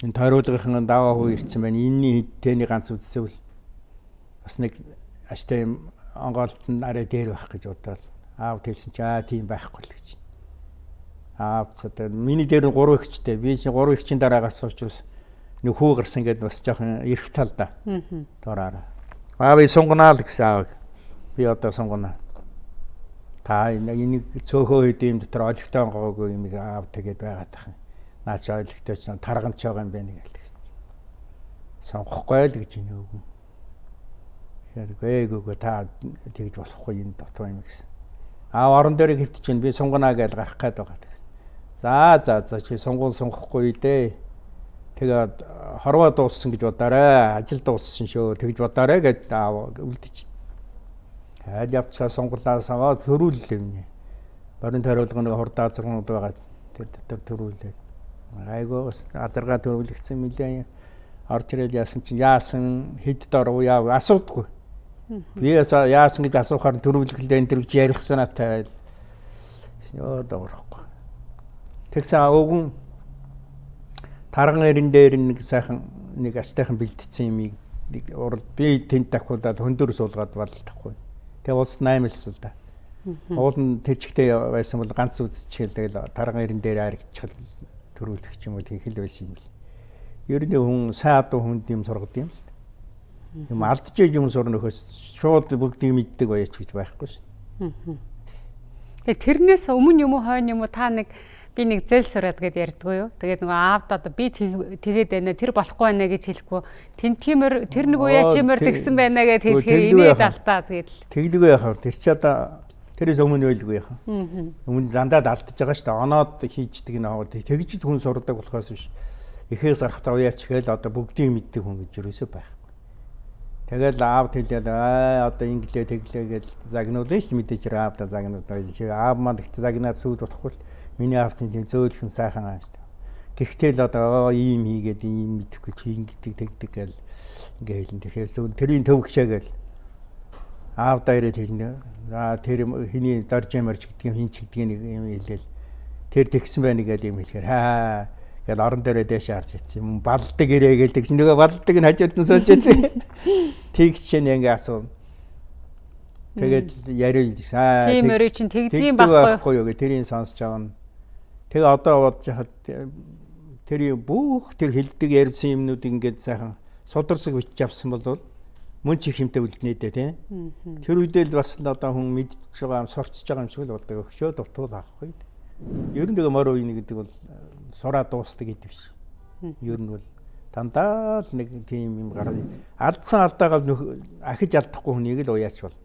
Энэ тойруулгын даваа хуу ирсэн байна. Энэний хэдтэйний ганц үдсэвэл бас нэг аштай онголт нь арай дээр байх гэж бодоод аав хэлсэн чи тийм байхгүй л гэж. Аав цаа миний дээр 3 ихчтэй. Би чи 3 ихчийн дараагаас учраас нэг хүү гарсан гэдээ бас жоохон эрх тал да. Дораараа. Аав сунгунаа л гэсэн аав. Би одоо сунгунаа. Та энийг цөөхөө хэдэм дотор олигтой онгоогүй юм аав тэгээд байгаад тах. Наач олигтой ч тарганч байгаа юм байна гэлээ. Сонгохгүй л гэж энэ өгөн. Хэрэг та тэгж болохгүй энэ дотоо юм гэсэн. Аав орон дээр хэвтэж чинь би сунгунаа гэж гарах гээд байгаа гэсэн. За чи сунгуул сонгохгүй дээ. Тэгээд хорвоо дууссан гэж бодоорой. Ажил дууссан шүү. Тэгж бодоорой гэд үлдчих. Хайл явцаа сонголаасаа төрүүллээ юм. Барин тойруулгын хурд азаргууд байгаа. Тэр дотор төрүүлээ. Айгуу азаргаа төрүүлэгдсэн мөлий орж ирэл яасан чинь яасан хэд дор уу яа асуудгүй. Би яасан гэж асуухаар төрүүлгэлээ энэ төр гэж ярих санаатай. Йоо доорхгүй. Тэгсэн өгөн тарган эрен дээр нэг сайхан нэг ачтайхан бэлдсэн юмыг нэг урал би тэнд дахиудаад хөндөр суулгаад балдахгүй. Тэгээ улс 8 л да. Уул нь тэрчгтэй байсан бол ганц үзчихэл тэгэл тарган эрен дээр аригчхал төрүүлэх ч юм уу хийх л байсан юм л. Ер нь хүн сайн адуу хүнд юм сургад юм л. Юм алдчих юм сурнөхөөс шууд бүгдийг мэддэг баяч гэж байхгүй шин. Тэгээ тэрнээс өмнө юм уу хойно юм уу та нэг би нэг зээл сураад гэд ярьдгүй юу. Тэгээд нөгөө аавд одоо би тэгээд байна тэр болохгүй байна гэж хэлэхгүй. Тэнтгиймэр тэр нэг уяачимэр тэгсэн байна гэд хэлэхээр инээд алдаа тэгээд. Тэглэгүй яхаа. Тэр чи одоо тэрээс өмнө байлгүй яхаа. Өмнө дандаа алдчихж байгаа шүү дээ. Оноод хийждэг энэ хавар тэгж хүн сурдаг болохоос биш. Эхээс гарахтаа уяач гээл одоо бүгдийг мэддэг хүн гэж юусоо байхгүй. Тэгэл аав хэлээд одоо инглээ тэглээ гэж загнуулна шүү мэдээж аавда загнуулна. Аав маань ихтэй загнаад сүйд утахгүй. Миний аавч тийм зөөлхөн сайхан ааш. Тэгтэл одоо ийм хийгээд ийм мэдэхгүй чи ингэдэг тэгдэг гэл ингээ хэлэн. Тэгэхээр тэрийн төвөгшөөгээл аавдаа ирээд хэлнэ. Тэр хэний дорж ямарч гэдгийг хин ч гэдгийг нэг юм хэлээл. Тэр тэгсэн байна гэж юм хэлэхээр гэл орон дээрээ дэш харж ицсэн юм. Балдаг ирээ гэлдэг. Нөгөө балдаг нь хажууд нь сууж идэв. Тэгч чинь ингээ асуу. Тэгээд яриа тийм өрөө чинь тэгдэм байхгүй юу гэ тэрийг сонсож байгаа. Тэгээ одоо бодож хахад тэр бүх тэр хэлдэг ярьсан юмнууд ингээд сайхан сударсаг бичиж авсан бол мөн чи хэмтэй үлднэ дээ тийм. Тэр үедээ л бас л одоо хүн мэдж байгаа сурчж байгаа юм шиг л болдог. Өгшөө дутуул авахгүй. Ер нь тэгээ морь үеийн гэдэг бол сураа дуустдаг гэдэг биш. Ер нь бол дандаа л нэг тийм юм гараад алдсан алдаагаа ахиж алдахгүй хүнийг л уяач бол.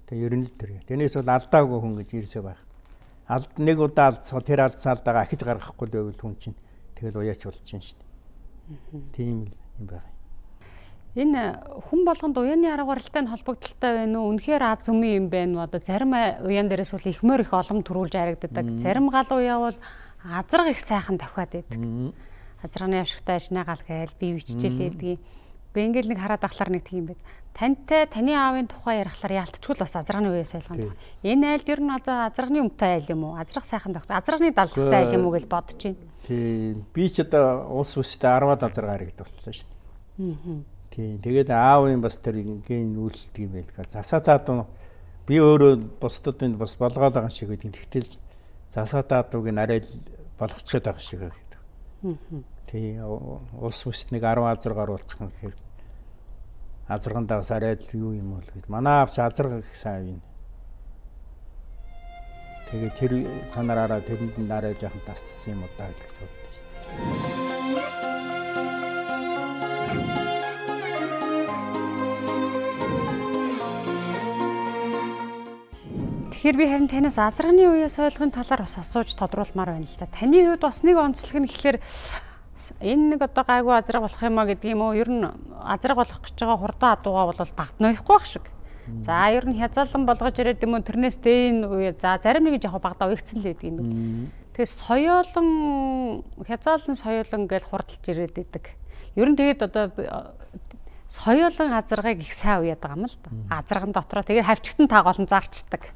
Тэгээ ер нь л тэр. Тэрнээс бол алдаагүй хүн гэж ирсэ байх. Алд нэг удаа алдсан тэр алдсан алдаагаа ахиж гаргахгүй байвал хүн чинь тэгэл уяач болж чинь шүү дээ. Тийм юм байна. Энэ хүн болгонд уяаны арга барилтай нь холбогдолтой байна уу? Үнэхээр аз сүмийн юм байна уу? Одоо зарим уяан дээрээс бол ихмөр их олон төрүүлж харагддаг. Зарим гал уяа бол азраг их сайхан тавхиад байдаг. азарганы авшигтай ажнаагаал гээл бие биччихэл ядгийг. Гэхдээ ингээл нэг хараад ахлаар нэг тийм байд. Тантай таны аавын тухай ярихлаар яалтчгүй бас азарганы үеэс ойлгоно. Энэ айл ер нь азарганы өмтэй айл юм уу? Азрах сайхан тогт. Азарганы далдтай айл юм уу гэж бодож байна. Тийм. Би ч одоо улс үстэй 10-аад азарга харагддаг болсон шүү дээ. Тийм. Тэгээд аавын бас тэр ген үйлчлдэг юм байл. Засаатаад би өөрөө бусдад энэ бас болгоол байгаа шиг байдаг. Тэгтэл засаатаадыг арай болгочиход байгаа шиг байдаг. Тийм. Улс үст нэг 10 азарга оруулчих юм гэхээр азаргандаа бас арай л юу юм бол гэж. Манай авч азарга их сайн юм. Тэгээд тэр чанараараа тэрэнд нь арай жоохон тассан юм удаа гэж боддог шүү дээ. Тэгэхээр би харин танаас азарганы үеэс ойлгохын талаар бас асууж тодруулмаар байна л да. Таны хувьд бас нэг онцлог нь гэхэлэр энэ нэг одоо гайгүй азраг болох юм а гэдэг юм уу? Ер нь азраг болох гэж байгаа хурдан адуугаа бол багт ноёхгүй байх шиг. За ер нь хязгаарлан болгож ирээд юм уу? Тэрнээс дэйн үе за зарим нэг яг багтаа уягцсан л байдаг юм байна. Тэгэхээр соёолон хязгаарлан соёолон гэж хурдалж ирээд идэг. Ер нь тэгээд одоо соёолон азаргыг их сайн уяад байгаа юм л да. Азарган дотроо тэгээд хавчигтан таагаалan зарчдаг.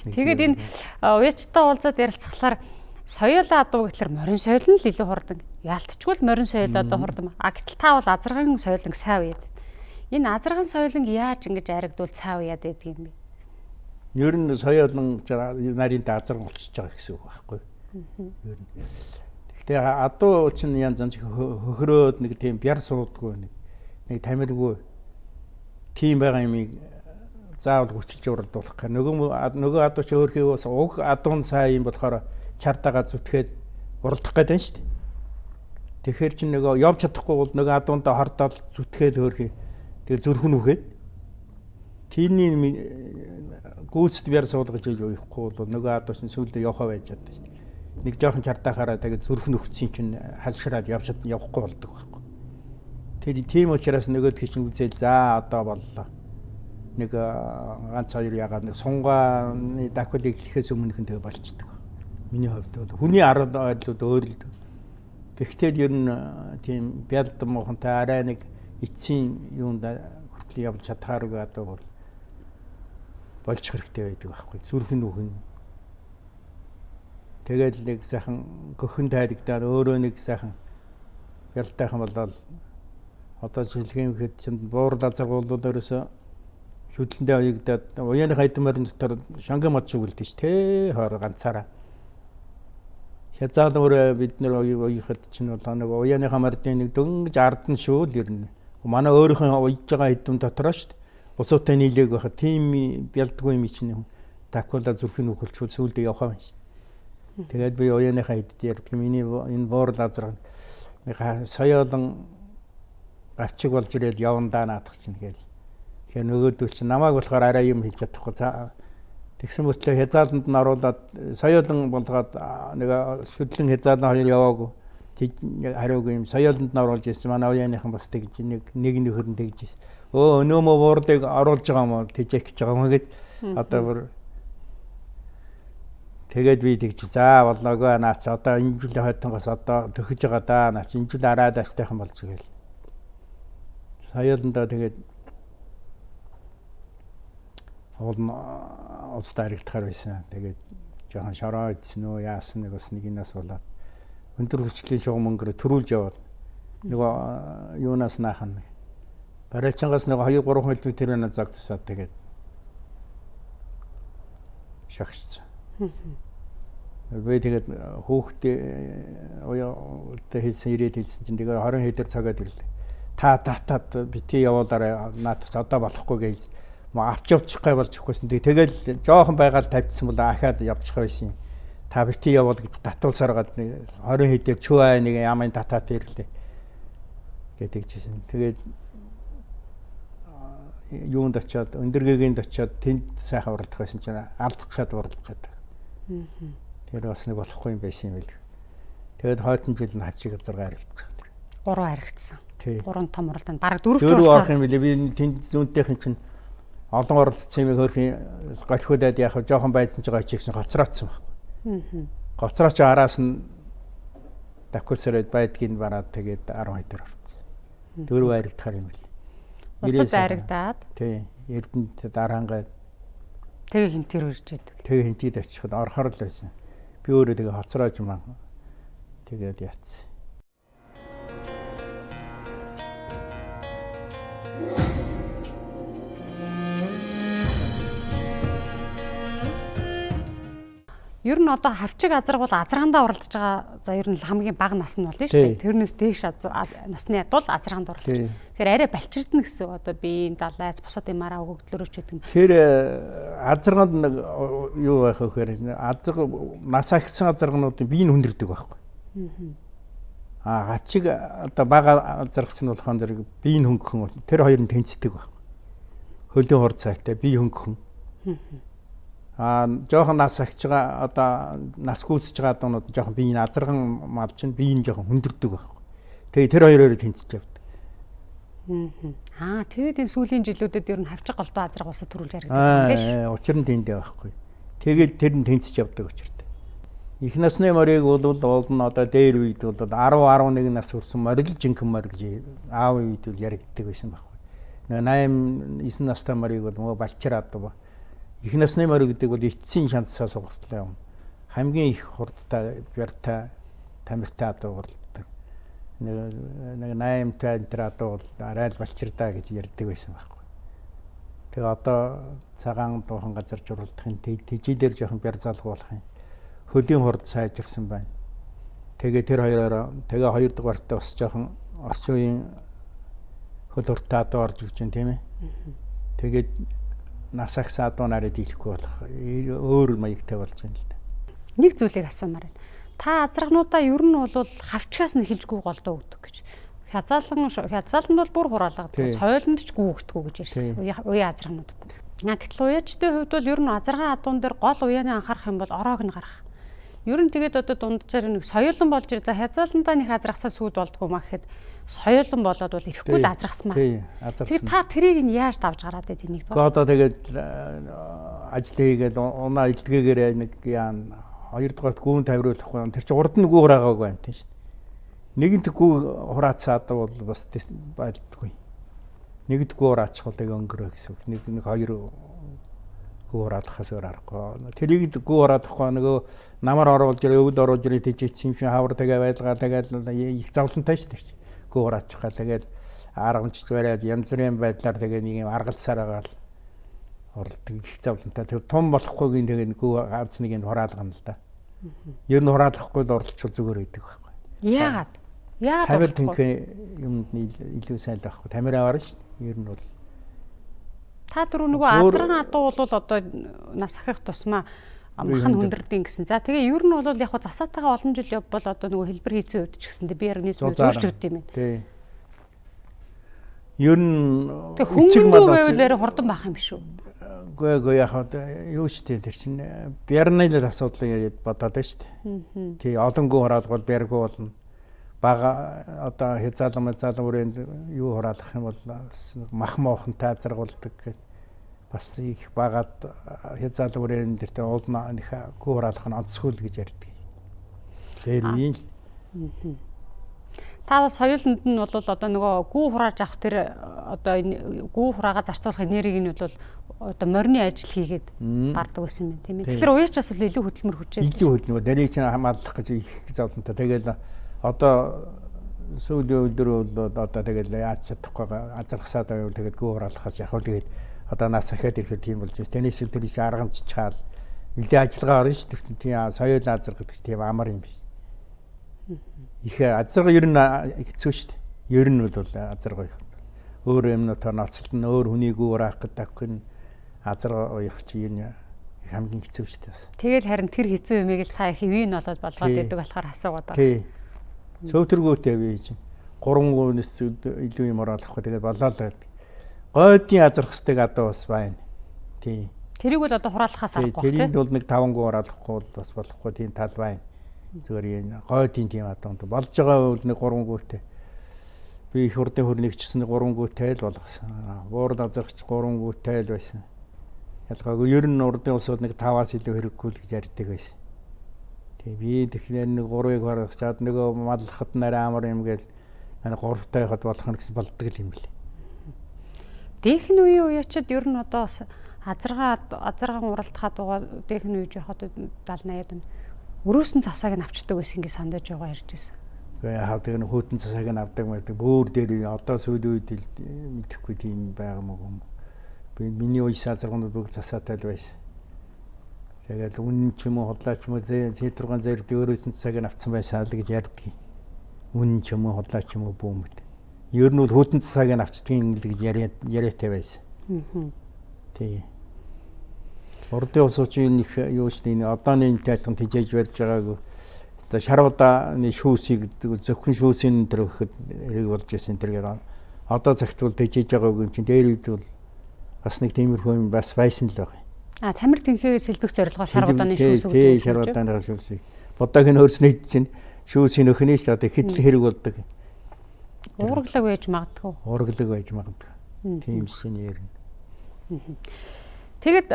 Тэгээд энэ уяачтай уулзаад ярилцахлаар соёолын адуу гэхэлэр морин соёол нь л илүү хурдан. Яалтчгүй л морин соёол одоо хурдан. Гэтэл та бол азарган соёолон сайн уяад. Энэ азарган соёолон яаж ингэж аригдуул сайн уяад байдаг юм бэ? Ер нь соёолон нарийн азарган болчихж байгаа гэсэн үг байхгүй. Ер нь. Гэхдээ адуу чинь янз янз хөхрөөд нэг тийм бяр суудгүй нэг тамиргүй тийм байгаа юмыг заавал хүчилж уралдуулах гэх. Нөгөө адуу ч өөрхийгөө уг адуун сайн юм болохоор чартагаа зүтгээд уралдах гэдэг нь шүү дээ. Тэгэхээр чи нөгөө явж чадахгүй бол нөгөө адуундаа хордоод зүтгээд өөрхий тэгээ зүрхэн үхээд тийний гүйцэд бяр суулгаж иж уяхгүй бол нөгөө адуу чинь сүүлдээ явахаа байж чаддаг шүү дээ. Нэг жоохон чартаахаараа тэгээ зүрхэн үхсэн чинь халшраад явахгүй болдог байхгүй. Тэр тийм учраас нөгөөд чинь үзэл за одоо боллоо. Нэг ганц хоёр ягаад нэг сунгааны дахиулыг хэлэхээс өмнөх нь тэгээ болцдог. Миний хувьд хүний ард ойлууд өөр л. Гэхдээ ер нь тийм бялдан мохонтой арай нэг эцсийн юунд хүртэл явж чадхааргүй одоо бол болж хэрэгтэй байдаг байхгүй. Зүрхэн үхэн. Тэгээд нэг сайхан гөхөн тайлгдаад өөрөө нэг сайхан бялтайхан болол одоо жишээлхэн хэд чинь буурал азаргуулууд ерөөсө шүтлэндээ оягдаад уяаны хайдмарын дотор шанган мод шиг үлдэж тий хоор ганцаараа хязгаалал бид нэр уяхад чинь бол нэг уяаны хамаардын нэг дөнгөж ард нь шүү л ер нь манай өөрийнхөө уйж байгаа хэдэн дотроо шүү дээ усуутай нийлээг байхад тийм бялдгүй юм чинь такула зүрхэн үхэлчүүл сүулдэ явах юм шиг. Тэгээд би уяаныхаа хэдд ярьдаг миний энэ буурал азарга соёолон гавчиг болж ирээд явандаа наадах чинь гээл. Тэгэхээр нөгөөдөл чинь намайг болохоор арай юм хийж чадахгүй. Тэгсэн мөртлөө хязгааланд нь оруулаад соёолон болгоод нэг шүтлэн хязгаалан хоёр яваагүй. Хариугүй юм соёолонд нь оруулж ирсэн. Манай уяаныхан бас тэгж нэг нөхөр нь тэгж ирсэн. Өнөө мө буурдыг оруулж байгаа юм уу? Тэжээх гэж байгаа юм гэж одоо бүр тэгээд би тэгж за боллоогүй наач одоо энэ жил хойтонгоос одоо төхөж байгаа да наач энэ жил араад астайхан болж гээл. Соёолондоо тэгээд улс дайрагдахаар байсан. Тэгээд жоохон шороо идсэн үү яасан нэг бас нэг инээс болоод өндөр хүчлийн шугам өнгөрө төрүүлж яваад нөгөө юунаас наахан барайчангаас нэг 2-3 км зогтсоод тэгээд шахчихсан. Би тэгээд хүүхдээ уяатай хэлсэн ирээд хэлсэн чинь тэгээд 20 хэдэр цагаад ирлээ. Та татаад бити явуулаарай наадах одоо болохгүй гэж авч явчих гай болж өгөхгүйсэн. Тэгээд жоохон байгаад тавьчихсан бол ахаад явчих байсан. Та бити явуул гэж татуулсараад 20 хэдэр чөө нэг ямын татаад ирлээ. Гэтэгчсэн. Тэгээд юунд очиод өндөргээгэнд очиод тэнд сайхан уралдах байсан чинь алдчихад уралдчихад. Тэр бас нэг болохгүй юм байсан юм байл. Тэгээд хойтон жил нь хавчиг азарга харагдсан. 3 харагдсан. 3 том уралдаанд бараг 4 орох юм билээ. Би тэнд зүүнтэйхэн чинь олон уралдсан юм хөрхийн гочхуудад яг жоохон байсан ч гочигсэн гоцроодсон байхгүй. Гоцрооч араас нь Давхарсараад байдгийн бараад тэгээд 12 дээр орсон. 4 байрагдахаар юм бэл. Усад байрагдаад. Тий. Эрдэнэт дараангаа Тэгээ хинтэр ирж идэг. тэгээ хинтийд очиход орохор л байсан. Би өөрөө тэгээ хоцроож маа. Тэгээд яатсан. Ер нь одоо хавчиг азраг бол азрагандаа оролдож байгаа. За ер нь хамгийн бага нас нь болно шүү дээ. Тэрнээс дээш насны тул азраганд оролдож. Тэгэхээр арай балчирдна гэсэн. Одоо биеийн далайц бусад юмараа өгөгдлөрөөч гэдэг. Тэр азраганд нэг юу байх вэ гэхээр азраг нас ахсан азрагнуудын бие нь хүндэрдэг байхгүй. Хавчиг одоо бага азрагч нь болохон зэрэг бие нь хөнгөн. Тэр хоёр нь тэнцдэг байхгүй. Хөлийн хур цайтай бие хөнгөн. Жоохон нас ахиж байгаа одоо нас гүйцэж байгаа дуунууд жоохон биеийн азарган мал чинь биеийн жоохон хүндэрдэг байхгүй. Тэгээ тэр хоёроор тэнцэж явдаг. Тэгээд энэ сүүлийн жилүүдэд ер нь хавчиг голдоо азраг усад төрүүлж яригддаг юм биш үү? Учир нь тэндээ байхгүй. Тэгээд тэр нь тэнцэж явдаг учиртай. Их насны морийг бол уулна одоо дээр үед бол 10 11 нас хүрсэн морил жинхэнэ морил аав үед бол яригддаг байсан байхгүй. 8 9 настай морийг бол мөө балчираад ба. Их насны морь гэдэг бол эцсийн шансаас угсдлаа юм. Хамгийн их хурдтай, бяртай, тамиртай адуу болдог. Нэг 8-тай энэ адуу бол арай л балчирдаа гэж ярьдаг байсан байхгүй. Тэгээ одоо цагаан дуухан газар журуулдахын тэжидээр жоохон бяр залгуулахын хөлийн хурд сайжирсан байна. Тэгээ тэр хоёроо тэгээ хоёр дугаартай бас жоохон орчин үеийн хөл хурдтай адуу орж ирж байна тийм ээ. Тэгээд нас ахсан адуу нарыг дийлэхгүй болох өөр маягтай болж байна л да. Нэг зүйлийг асуумаар байна. Та азрагнуудаа ер нь бол хавчгаас нь эхэлжгүй голдоо өгдөг гэж. Хязааланд бол бүр хураалгадаг. Соёлонд ч гүгддэггүй гэж ярьсан. Уян азрагнууд. Гэтэл уяачдын хувьд бол ер нь азраган адуун дээр гол уяаны анхаарах юм бол ороог нь гарах. Ер нь тэгээд одоо дунджаар нэг соёлон болж за хязааландаа нэг азрагсаа сүйд болдгоо маа гэхэд соёлон болоод бол ирэхгүй л азрагсмаа. Тэгээд та тэрийг нь яаж давж гараад байд энийг? Одоо тэгээд ажил хийгээд унаа илгээгээр нэг яа хоёрдугаарт гүүн тавируулахгүй тэр чинь урд нь гүү хураагаагүй юм тийм шүү. Нэгэнт гүү хураацаад бол бас байдаггүй. Нэгд гүү хураачих бол тэгээ өнгөрөө гэсэн үг. Нэг хоёр гүү хураадахаас өөр аргагүй. Тэрийг гүү хураадахгүй нөгөө намар оруулж ирээ өвд оруулж ирээ тийч юм шиг хавар тэгээ байлгаа тэгээд их зовлонтой шүү дээ. Гүү хураачихаа тэгээд аргамжч бариад янз бүрийн байдлаар тэгээ нэг юм аргалсаар байгаа л оролдог их зовлонтой. Тэр том болохгүйгийн тэгээ гүү ганц нэг нь хураалгана л да. Ер нь хураалгахгүй л оролцвол зүгээр байдаг байхгүй. Яагаад? Тамир тэнхээ юмд илүү сайн л байхгүй. Тамир аваар шүү. Ер нь бол та дөрөв нөгөө азраган адуу бол одоо нас ахих тусмаа махан хүндэрдэг гэсэн. За тэгээ ер нь бол яг засаатайгаа олон жил явбал одоо нөгөө хэлбэр хийцэн үед ч гэсэндээ би организм өөрчлөгдөв юм байна. Тий. Ер нь хөнгөн байвал хурдан байх юм биш үү? Гүй яг юу ч тэр чинь бярны л асуудал яриад бодоод байна шүү дээ. Тий олонгүй хураалгал бяргүй болно. Бага одоо хязаалан хүрээнд юу хураалгах юм бол мах моохонтой азраг болдог гэдэг. Бас их багаад хязаалан хүрээнд тэр уулна их гүү хураалгах нь онцгой л гэж ярьдаг. Тэр юм. Та бас соёлонд нь бол одоо нөгөө гүү хурааж авах тэр одоо энэ гүү хураагаа зарцуулах энергийг нь бол одоо морины ажил хийгээд гардаг байсан юм тийм ээ. Тэгэхээр уяачаас л илүү хөдөлмөр хүчээ. Илүү хөдөлмөр дэрийг чинь хамгаалах гэж их зовлонтой. Тэгээд одоо сүүлийн өдрүүд одоо тэгээд яаж чадахгүй азархсаад байвал тэгээд гүү хураалахаас яхав тэгээд одоо нас ахаад ирэхээр тийм болж байна. Тэнэс тэрийг аргамжчаал нэлээ ажиллагаа орно шүү дээ. Тийм соёл азар гэдэг чинь тийм амар юм биш. Их азар ер нь хэцүү шүү дээ. Ер нь бол азар гоёх. Өөр юмнуудаа ноцтол нь өөр хүнийг уурах гэдэг нь азар гоёх чи энэ хамгийн хэцүү шүү дээ. Тэгэл харин тэр хэцүү юмыг л та хэвийн болоод болгоод байдаг болохоор асуугаад байна. Тий. Цөөтөргөөтэй бие чинь 3 гүнээс илүү юм оруулахгүй тэгээд болоо л байдаг. Гойдын азарх хэвсдэг адуу бас байна. Тий. Тэрийг бол одоо хураалахаас аргагүй тийм. Тэрийг бол нэг 5 гүн оруулахгүй бас болохгүй тийм тал байна. Зүгээр энэ гойдын тийм адуунд болж байгаа бол нэг 3 гүнтэй. Би их хурдын хөрнөгчсөн 3 гүнтэй л болгосон. Буурд азархч 3 гүнтэй л байсан. Ялгаагүй ер нь урдын улсууд нэг 5-аас илүү хэрэггүй л гэж ярьдаг байсан. Тэгээ би тэгэхээр нэг 3-ыг харагчаад нөгөө маллахад нарай амар юм гээл манай 3-тай хад болох нь гэсэн болддог юм бэл. Дээхэн үеийн уяачид ер нь одоо бас азаргаан уралдахад байгаа дээхэн үе жоохот 70-80-ад нь өрөөсөн засааг нь авчдаг байсан гэж сандаж байгаа ярьж байсан. Тэгээ хаа тэгээ хөтөн засааг нь авдаг байдаг. Бөөр дээр одоо сүүлийн үед мэдэхгүй тийм байгаа мó. Би миний үе азаргаанууд бүгд засаатай л байсан. Тэгээд үнэн ч юм уу худлаач юм уу C6 зэрэг өрөөсөн засааг нь авцсан байсан л гэж ярьдаг. Үнэн ч юм уу худлаач юм уу бүүмэд. Ер нь бол хөтөн засааг нь авчдгийн л гэж яриатай байсан. Тий. Урдын усуучийн их юу штэ энэ одооны тайтан тижээж барьж байгаагүй. Одоо шаруудааны шүүсийг зөвхөн шүүсийн төрөхөд хэрэг болж ирсэн тэргээр одоо цагтвал тижээж байгаагүй юм чинь дээр үед бол бас нэг тиймэрхүү юм бас байсан л байгаа. Тамир тэнхээ сэлбэх зорилгоор шаруудааны шүүс өгдөг. Тий, шаруудааны шүүсийг. Бодоогийн хөрснөд чинь шүүсийн өхнөө шүү дээ хэдл хэрэг болдог. Уурглаг байж магадгүй. Уурглаг байж магадгүй. Тийм шин ярина. Тэгэд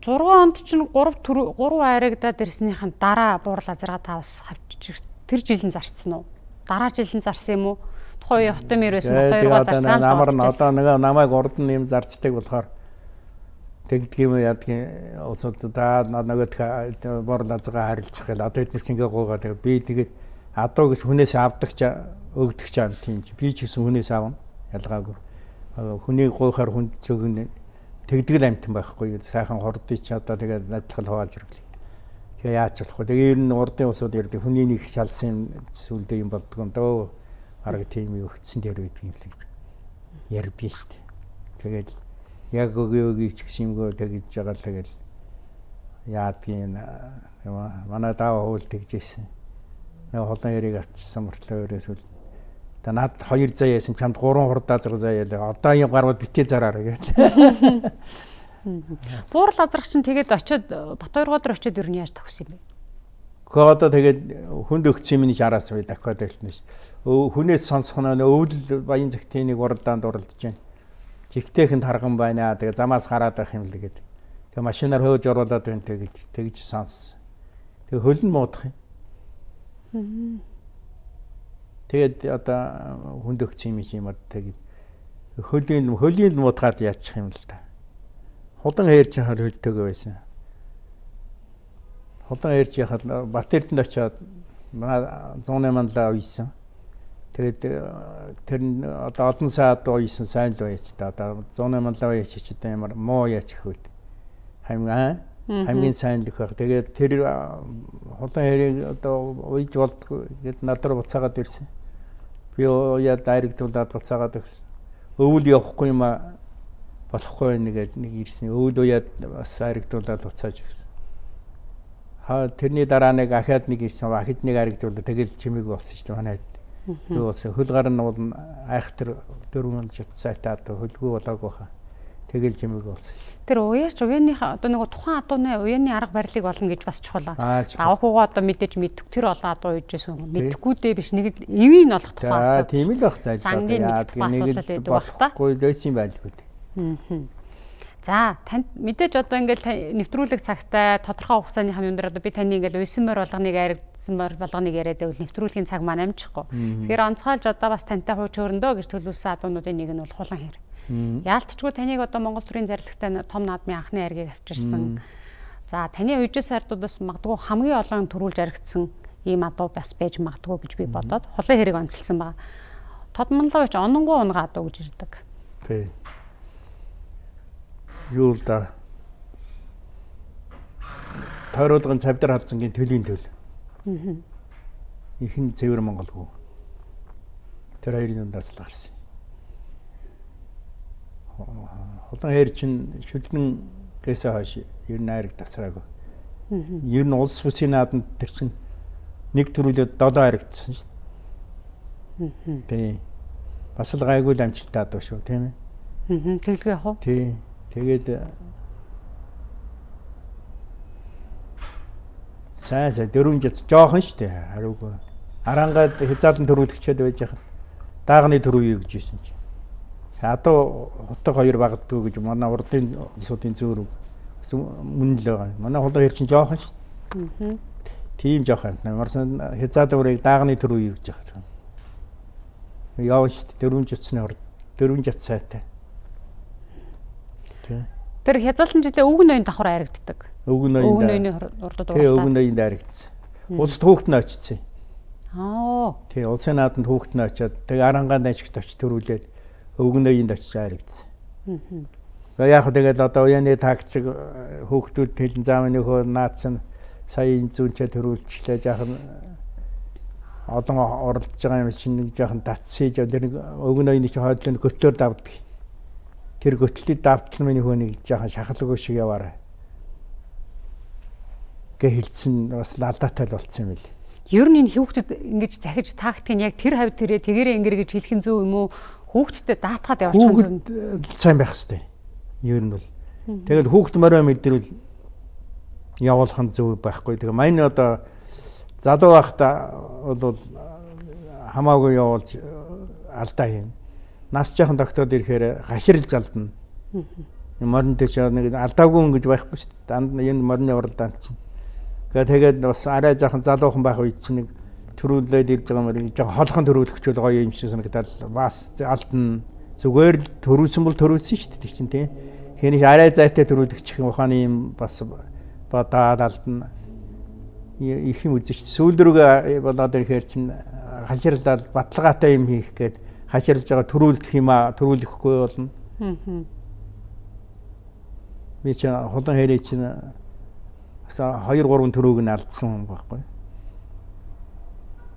6 онд чинь 3 айрагдаад ирснийхэн дараа буурал азаргаа тавс хавчиж тэр жилэн зарцсан уу? Дараа жилэн зарсан юм уу? Тухайн үе хотын мэр байсан хоёроо зарсан. Намар нь одоо нэг намайг урд нь юм зарчдаг болохоор тэгдэг юм ядгийн усууд да нөгөөдх буурал азаргаа харилцах гэл одоо эднээс ингээ гуугаа тэгээ би тэгээд адуу гэж хүнээс авдаг ч өгдөг ч юм тийм чи би ч гэсэн хүнээс авна ялгаагүй. Хүний гуйхаар хүнд цөгөн тэгдэг л амтан байхгүй сайхан хордыг ч одоо тэгээд адилхан хуваалж ирлээ. Тэгээ яаж болох вэ? Тэгээ ер нь урдын усууд ярддаг хүний нэг шалсан сүлдээ юм болдгоо дөө арга тийм юу өгцөн дээр байдаг юм л гэж ярьдгийг шүү дээ. Тэгээд яг өгөөгийг ч гэсэн юмгоо тэгж байгаа л тэгэл яадгийн манай даав хуул тэгжсэн. Нэг холон яриг авчсан мөртлөө өрөөс үл над 2 заа яасан чамд 3 хурдаа зар заа яа. Одоо юм гарууд битээ зараараа гэдэг. Буурал азрах чинь тэгээд очиод Батбаяр дээр очиод ер нь яаж тагс юм бэ? Гэхдээ одоо тэгээд хүнд өгсөн юм чинь араас бай дахиад хэлнэш. Хүнээс сонсох нь өвөл баян цагтын нэг уралдаанд уралдаж байна. Жигтэйхэнд харган байна. Тэгээд замаас гараад байх юм л гэдэг. Тэгээд машинаар хөөж оруулаад байна тэгж сонс. Тэгээд хөлн муудах юм. Тэгээд одоо хүнд өгсөн юм тэгээд хөлийн л муудгаад яачих юм л та. Хулан хээрч хал хөлтөөгөө байсан. Хулан хээрч яхад Бат Эрдэнд очиод манай 108 лаа уйсан. Тэгээд тэр нь одоо олон саад уйсан сайн л байж та. Одоо 108 лаа уйч ч одоо ямар муу яачих вэ? Хамгийн сайн л их байх. Тэгээд тэр хулан хэрэг одоо уйж болдгоо гэд надруу буцаагаад ирсэн. Би яа дайрагдуулаад буцаагаад өгсөн. Өвөл явахгүй юм болохгүй нэг ирсэн. Өвөл уяад бас дайрагдуулаад буцааж өгсөн. Тэрний дараа нэг ахаад нэг ирсэн. Ахид нэг дайрагдуулаад тэгэл чимээг болсон шүү дээ манайд. Юу болсон? Хөл гар нь бол айхтар 4 жил сайтаад хөлгүй болоогүй хаа. Тэгэл чимээг болсон. Тэр уяач уяаныхаа одоо нэг тухайн адууны уяаны арга барилыг олно гэж бас чухал. Авахугаа одоо мэдээж мэддэг тэр олон адуу үйжсэн. Мэдхгүй дээ биш нэг эвийг олох тухайн. Тийм л байх зайлшгүй. Нэг л болохгүй лсэн байлгүй. За танд мэдээж одоо ингээл нэвтрүүлэг цагтаа тодорхой хугацааныхаа өндөр одоо би таны ингээл уйсанмаар болгоныг аригдсанмаар болгоныг яриад байвал нэвтрүүлгийн цаг маань амжихгүй. Тэгэхээр онцгойлж одоо бас тантай хууч хөрөндөө гэж төлөвлөсөн адуунуудын нэг нь бол хулан хэр. Яалтчгүй таныг одоо Монгол төрийн зарлагтай том наадмын анхны аргийг авчирсан. За таны үежээс ардуудаас магадгүй хамгийн олон төрүүлж аригдсан ийм адуу бас байж магадгүй гэж би бодоод хулан хэрэг онцлсан байна. Тодмонлооч ононгуу унгаа адуу гэж ирдэг. Тий. Юу л да. Тойруулгын цавдар хадсангийн төлийн төл. Ихэн цэвэр Монголгүй. Тэр хоёрын дундаас л гарсан. Хулан хэр чин шүлгэн гээсээ хойш ер нь айраг тасраагүй. Ер нь улс бүсийн наадамд тэр чин нэг төрүүлээд 7 айрагдсан шүү. Тий. Бас л гайгүй л амжилттай адуу шүү, тийм ээ. Тэглгүй яах вэ? Тий. Тэгээд сайн 4 жил жоохон шүү дээ. Хариугүй. Арангаад хязаалан төрүүлэгчэд байж хахад даагны төрүү гэж хэлсэн чинь. Адуу хотог 2 багддаг гэж манай урдын улсуудын зөөр мөн л байгаа. Манай хулан хэр чинь жоохон шүү. Тийм жоох амт. Марсан хязаадварыг даагны төрөө юу гэж яах вэ? Явна шүү дээ. 4 жицний хор 4 жиц сайтай. Тий. Тэр хязгаалсан жилээ өвгөн ноён давхар харагддаг. Өвгөн ноёны урдад тий өвгөн ноёнд харагдсан. Улсад хүүхэд нь очсон. Тий улсын нааданд хүүхэд нь очиод тэг арангаан дайчигт очиж төрүүлээд өвгөн ноёнд очиж харагдсан. Яг тэгээд одоо уяаны тактик хүүхдүүд хэлэн заамын нөхөө наад чинь сая энэ зүүнчээ төрүүлчихлээ жаахан олон оролдож байгаа юм чинь нэг жаахан татсхийж тэр нэг өвгөн ноёны чинь хойдлын göтлөөр давдаг. Тэр göтлөд давтал миний хөөнийг жаахан шахалгүй шиг яваарай. Гэ хэлсэн бас алдаатай л болцсон юм билээ. Ер нь энэ хүүхдэд ингэж захиж тактик нь яг тэр хавь тэрэ тэгэрэ ингэрэ гэж хэлэх нь зөв юм уу? Хүүхдэд даатгаад явуулчих юм. Хүүхэд сайн байх хэрэгтэй. Ер нь бол. Тэгэл хүүхд морой мэдрэл явуулах нь зөв байхгүй. Тэгээ маань одоо залуу байхдаа бол хамаагүй явуулж алдаа хийн. Нас жоохон тогтоод ирэхээр гаширлж алдна. Морин дэш нэг алдаагүй юм гэж байхгүй шүү дээ. Данд энэ морины уралдаанд чинь. Тэгээд бас арай жоохон залуухан байх үед чинь нэг төрүүлээд ирж байгаа мөрийг жоохон холхон төрүүлэхчүүл гоё юм шиг санагдаад бас алдна. Зүгээр л төрүүлсэн бол төрүүлсэн шүү дээ чинь тийм. Хэнийг арай зайтай төрүүлэгчих ухааны юм бас бодоод алдна. Их юм үзэж сүүл рүүгээ болоод ирэхээр чинь хаширлаад баталгаатай юм хийх гээд хаширлж байгаа төрүүлэх юм а төрүүлэхгүй болно. Би ч холон хэрэг чинь 2-3 төрөөг нь алдсан юм байхгүй.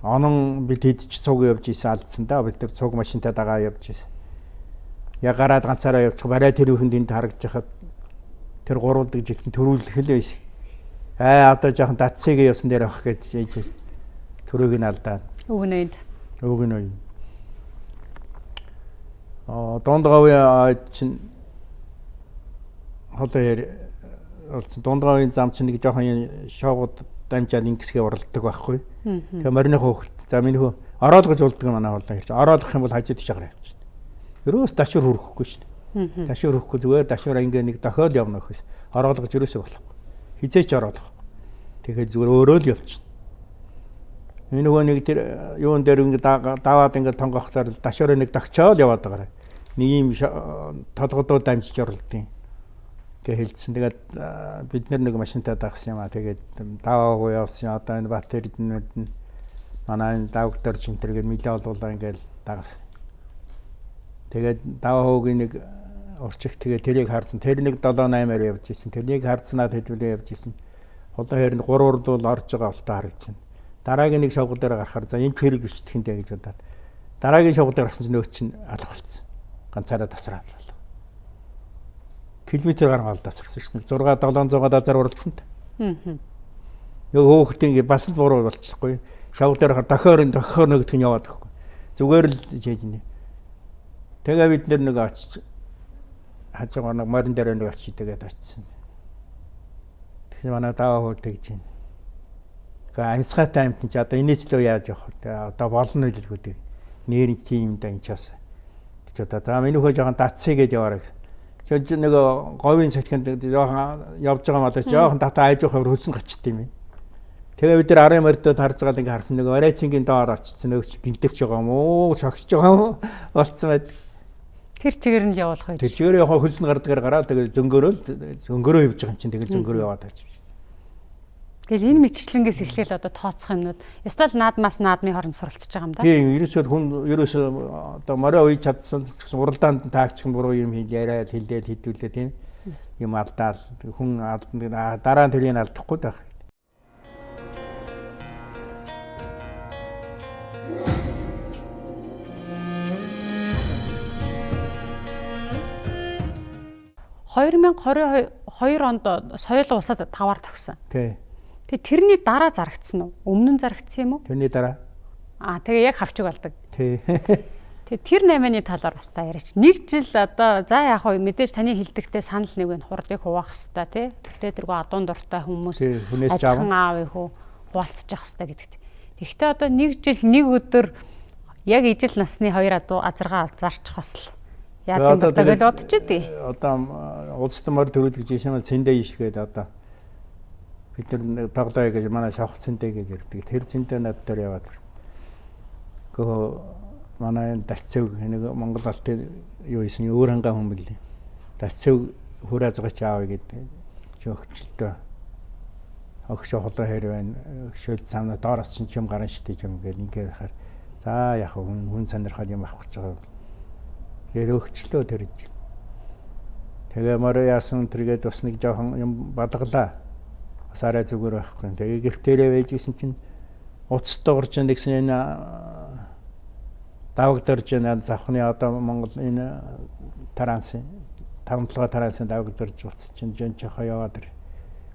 Онон бид хэд ч цуг явж ийсэн алдсан да. Бид тэр цуг машинтай дагаа явж ийсэн. Яг гараад ганцаараа явчих барай тэр хүнд энд харагдж хахад тэр гурвалдаг жилийн төрүүлэх л байсан. Одоо жоохон датсыг явсан дээр авах гэж төрөөг нь алдаад. Өвгөнөйд. Дондгавын чинь холоор дундгавын зам чинь нэг жоохон шоогод дамжаад ингэсгээ уралдаг байхгүй. Тэгээ морины хөөхт за миний хөө ороод гэж болдог манай болоо хэрэг. Ороодох юм бол хажууд чагаар явчих. Ерөөс дашуур хөрөхгүй шүү дээ. Дашуур хөрөхгүй зүгээр дашуур ингээ нэг дохиод явна гэхээс ороодох гэж ерөөсөө болохгүй. Хизээч ороодох. Тэгэхээр зүгээр өөрөө л явчихна. Энэ нөгөө нэг тэр юун дээр ингээ даваад ингээ тонгохлоор дашуур нэг догчоод яваад байгаа. Нэг юм толгодод дамжиж орлоо. Гэ хэлсэн. Тэгээд бид нэг машинтай дагсан юм аа. Тэгээд даваагүй явсан. Одоо энэ батарейд нь манай энэ давгтар чинтэр гээд мэлээ олуулаа ингээл дагсан. Тэгээд даваа хөөгийн нэг урчих тэгээд тэрийг харсан. Тэр нэг 7-8-аар явж исэн. Тэрнийг харснаад хэдвэлээ явж исэн. Холон хэрэг 3 урлуул орж байгаа болтой харагдаж байна. Дараагийн нэг шавгал дээр гарахаар за энэ тэрийг бичдэхиндээ гэж бодоод дараагийн шавгал дээр гарсан чинь нөөч чинь алга болсон. Ганцаараа тасраад л. Километр гарсан тасарсан шин 6-700 дазар уралдсан та. Нэг хөөхтийн бас л буруу болчихгүй. Шавгал дээр гарахаар дохиор нөгдөх нь яваад гэхгүй. Зүгээр л жээж нэ. Тэгээ бид нэг очиж хажуугаар нэг морин дээр нэг очиж тэгээд очисон. Тэгэхээр манай даваа хөө тэгж байна. Гэхдээ амьсгайтай амт нь ч одоо энэс л яаж явах вэ? Одоо болно үлгүүд үү? Нэрийн тийм да энэ ч бас. Тэг одоо за миний хөө жоохон датсыг гээд яваарай гэсэн. Чи нэг говийн сэтгэнд жоохон явж байгаа мадаа жоохон татаа айж явахаар хөлсөн гачт юм. Тэгээ бид нар арын мордод харж байгаад ингээ харсан нэг оройцынгийн доор очсон нэг гинтэрч байгаа юм уу? Шогсож байгаа юм уу? Болцсон байд. Тэр чигээр нь явуулах байх. Тэр чигээр явах хөлсөн гардгаар гараад тэгээ зөнгөрөө явж байгаа юм чинь тэгээ зөнгөрөө яваад байж. Тэгэл энэ мэтчлэнгээс эхлээл одоо тооцох юмнууд ястал наадмаас наадмын хооронд суралцж байгаа юм да. Тийм ерөөсөө хүн ерөөсөө одоо морой ууж чадсан гэсэн уралдаанд таагч юм буруу юм яриад хэлээд хэдүүлээ тийм юм алдаал хүн дараа нь тэрийг алдахгүй байх. (2022) онд соёл улсад 5-аар тавьсан. Тий. Тэгээ тэрний дараа зарагдсан уу? Өмнө нь зарагдсан юм уу? Тэрний дараа. Тэгээ яг хавчиг болдог. Тий. Тэгээ тэр 8-ны талаар бас та яриач. Нэг жил одоо за яг хөө мэдээж таны хэлдэгтээ санал нэг нь хурдыг хуваах хэрэгтэй тий. Тэгтээ тэргүй адуун дуртай хүмүүс ажхан аав ихүү хуваалцчих хэрэгтэй гэдэгт. Тэгтээ одоо нэг жил нэг өдөр яг ижил насны 2 азаргаа зарчих бас л яа гэдэг тэгэл бодож идэв. Одоо улс томор төрүүлж ийшээ цэндэ ишгээд одоо бид нар тоглоё гэж манай шавхцэнтэй гэж ярьдаг. Тэр зэндээ над дээр яваад. Гөө манай дасцэг нэг Монгол алтын юу ийсэн өөр хангаа хүн билээ. Дасцэг хүрээзгач аав гэдэг жогчлоо. Огш холоо хэр байна. Өгшөл цаана доороос ч юм гарan штий юм гээд ингээд хахаар за яг хүн сонирхоод юм авах гэж байгаа. Тэгээд өгчлөө тэр иж. Тэгээ морь яасан тэргээд бас нэг жоохон юм бадгалаа. Бас арай зүгээр байхгүй. Тэгээ гэртээрээ байжсэн чинь уцтай орж ин гэсэн энэ давагдорж энэ завхны одоо Монгол энэ тарансын тавталгаа тарансын давагдорж уц чинь жон жохоо яваад ир.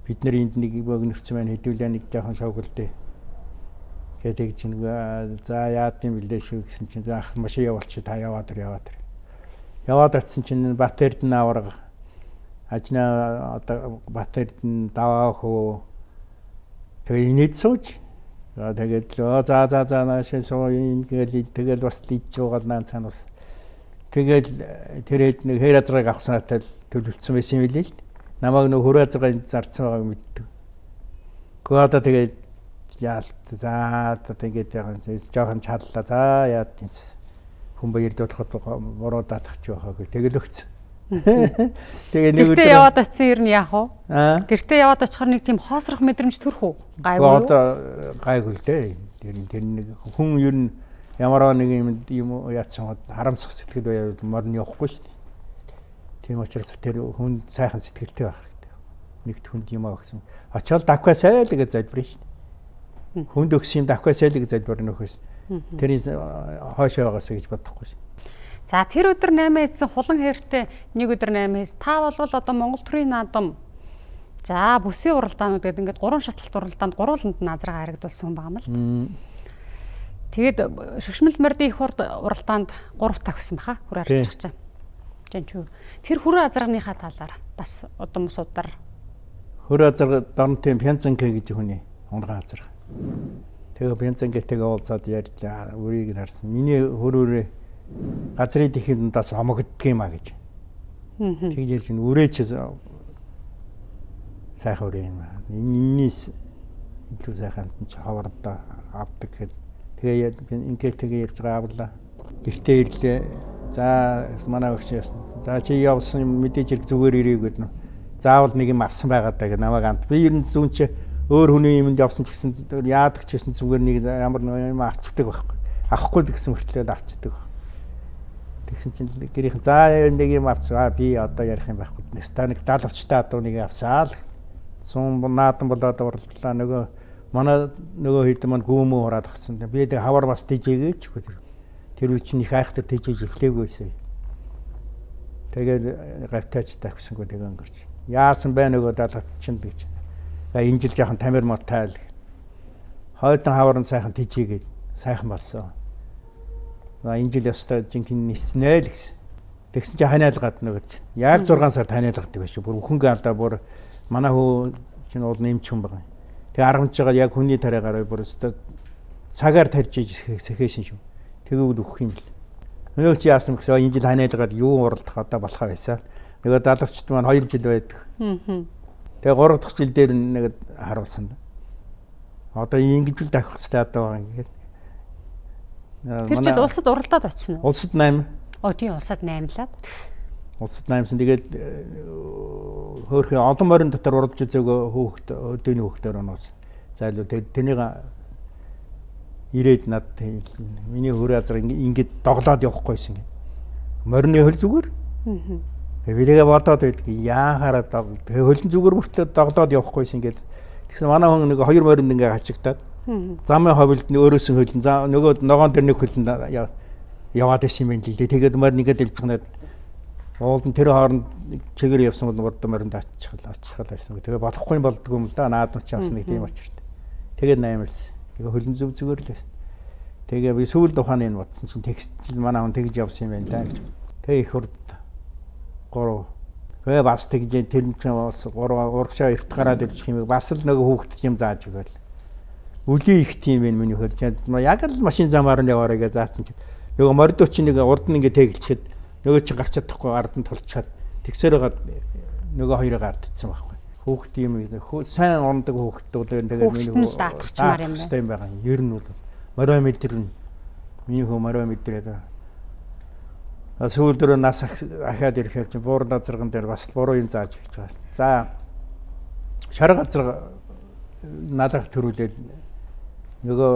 Бид нар энд нэг богинорч маань хэдүүлээ нэг жоохон шавгалдээ. Тэгээд чинь за яад юм бэлээ шүү гэсэн чинь ах машин явуулчих та яваад ир. Яваад ирсэн чинь Батэрдэн аварга ажна одоо Батэрдэн даваа хөө тэгээ инээд сууж тэгээд за наашаа суу ингээд тэгэл бас дийж байгаа наа цаана бас тэгээд тэрэд нэг хэр азраг авснаатай төлөвлөсөн байсан юм билээ. Намайг нөх хөр азраг зарцсан байгааг мэддэг. Гэхдээ одоо тэгээд яалт за тэгээд жоохон чадлаа за яад тийм хүн баярд болоход бороо даатах ч байхаагүй тэгэл өгсөн. Тэгээ нэг өдөр яваад очсон ер нь яах вэ? Гэртээ яваад очихор нэг тийм хоосрох мэдрэмж төрөх үү? Гайгүй юу? Одоо гайгүй л дээ. Тэр нэг хүн ер нь ямар нэг юм яатсан харамсах сэтгэл байвал морин явахгүй шүү дээ. Тийм учраас тэр хүн сайхан сэтгэлтэй байх хэрэгтэй. Нэгт хүнд юм өгсөн. Очоод давхасаа л гэж залбирна шүү дээ. Хүнд өгсөн юм давхасаа л гэж залбирна нөхөс. Тэрийг хойшоо байгаас гэж бодохгүй шүү. За тэр өдөр 8 хийсэн хулан хэртэй нэг өдөр 8 хийс. Та болвол одоо Монгол төрийн наадам за бүсийн уралдаанууд гэдэг ингээд 3 шатлалт уралдаанд гурвууланд назраа харагдуулсан юм байна л. Тэгэд шигшмэл мордын их уралдаанд 3 тавьсан баха хүр арчирч чам. Жинчүү. Тэр хүр азрагныхаа талаар бас удам судар. Хүр азраг дорнтын Пянцангэ гэж хүний унган азраг. Тэгээ Пянцангэтэйгээ уулзаад ярьлаа. Үрийг харсан. Миний хөрөөрөө газрын тэхэндээс хомогддөг юм а гэж. Тэгж ярьж ин үрээч сайхан үрээ юм. Энэс илүү сайхан ч хавардаа авдаг гэхэд тэгээ ингээд тэгээ ярьж байгаа авлаа. Гэртээ ирлээ. За манай өгч за чи явсан юм мэдээж хэрэг зүгээр ирээ гэдэг нь. Заавал нэг юм авсан байгаа даа гэ намайг амт. Би ер нь зүүн чи өөр хүний юмд явсан ч гэсэн яадаг ч гэсэн зүгээр нэг ямар нэг юм авчдаг байхгүй. Авахгүй гэсэн мөртлөө авчдаг. Тэгсэн чинь гэрийнхэн за нэг юм авцгаа би одоо ярих юм байхгүй. Нэстэ нэг 70 орчтой адуу нэг авсаа л. Сум наадан болоод урлаа нөгөө манай нөгөө хэд маань гүмөө ороод гцсан. Би тэг хавар бас тийжээгээч гэх тэр үе чинь их айхтар тийжээж эхлээгүйсэн. Тэгээд гавтаач тавьсангүй тэгээ өнгөрч. Яасан бэ нөгөө 70 чинь гэж. Энэ жил яхан тамир мотайл. Хойдон хавар нь сайхан тийжээгээд сайхан болсон. Энэ жил ястаа жинхэнэ ниснэ л гэсэн. Тэгсэн чинь ханиалгаад нөгөөч. Яг 6 сард ханиалгадаг байж. Бүр өхөнгөө андаа бүр манай хөө чинь уул нэмч хүн байгаа. Тэгээ аргамж байгаа яг хүний тарайгаар бүр өстө цагаар тарьж сэхээсэн шүү. Тэгвэл өгөх юм бэл. Нөгөө чи яасан гэсэн энэ жил ханиалгаад юу уралдах одоо болохоо байсан. Нөгөө 70-чд маань 2 жил байдаг. Тэгээ 3 дахь жил дээр нэг харуулсан. Одоо ингэж л давах хэрэгтэй одоо ингээд. Тэр жил улсад уралдаад очсон уу? Улсад 8. Тийм улсад 8лаад. Улсад 8сан тэгээд хөөхөн олон морин дотор уралж үзээгөө хөөхт өдөөний хөөхтөр оноос. За илүү тэнийг ирээд над миний хөрөө азар ингээд доглоод явахгүйсэн. Морины хөл зүгээр. Тэгээ бодоод байдаг. Яахаараа тэгээ хөлн зүгээр мөртлөө доглоод явахгүйсэн ингээд. Тэгсэн манай хүн нэг 2 моринд ингээ хачигдаад замын ховлд өөрөөс нь хөлн за нөгөө ногоон дээр нэг хөлн яваад исэн юм байна л дээ. Тэгээд морин нэгэд дэлцгнээд уулын тэр хооронд чигээр явсан бол урд моринд очихлаа байсан. Тэгээ болохгүй болдгоо юм л да. Наадам ч явсан нэг тийм очирт. Тэгээд 8-аас. Тэгээ хөлн зүгээр л байсан. Тэгээ би сүүлд ухааны энэ бодсон чинь текстил манай хүн тэгж явсан юм байна да гэж. Тэгээ их урд 3. Тэгээ бас тэгж тэр чинь бас 3 урагшаа эрт гараад ирчих юм бас л нөгөө хүүхдэд юм зааж өгөөл. Үлийн их тийм байна миний хөлж. Яг л машин замаар нь яваарай гэж заасан чинь нөгөө мордоо чинь нэг урд нь ингээ тэгэлчихэд нөгөө чинь гарч чадахгүй ард нь толчаад тэгсээр байгаа нөгөө хоёроо гардчихсан байхгүй. Хүүхд юм сайн ундаг хүүхдүүд тэгээд миний даатгчмаар юм байна. Юм байгаа. Ер нь бол морой мэдрэн миний хөө морой мэдрээд сүүлдээ нас ахаад ирэхээр чи буур газарган дээр бас буруу юм зааж өгч байгаа. За шар газар надад төрүүлээд нөгөө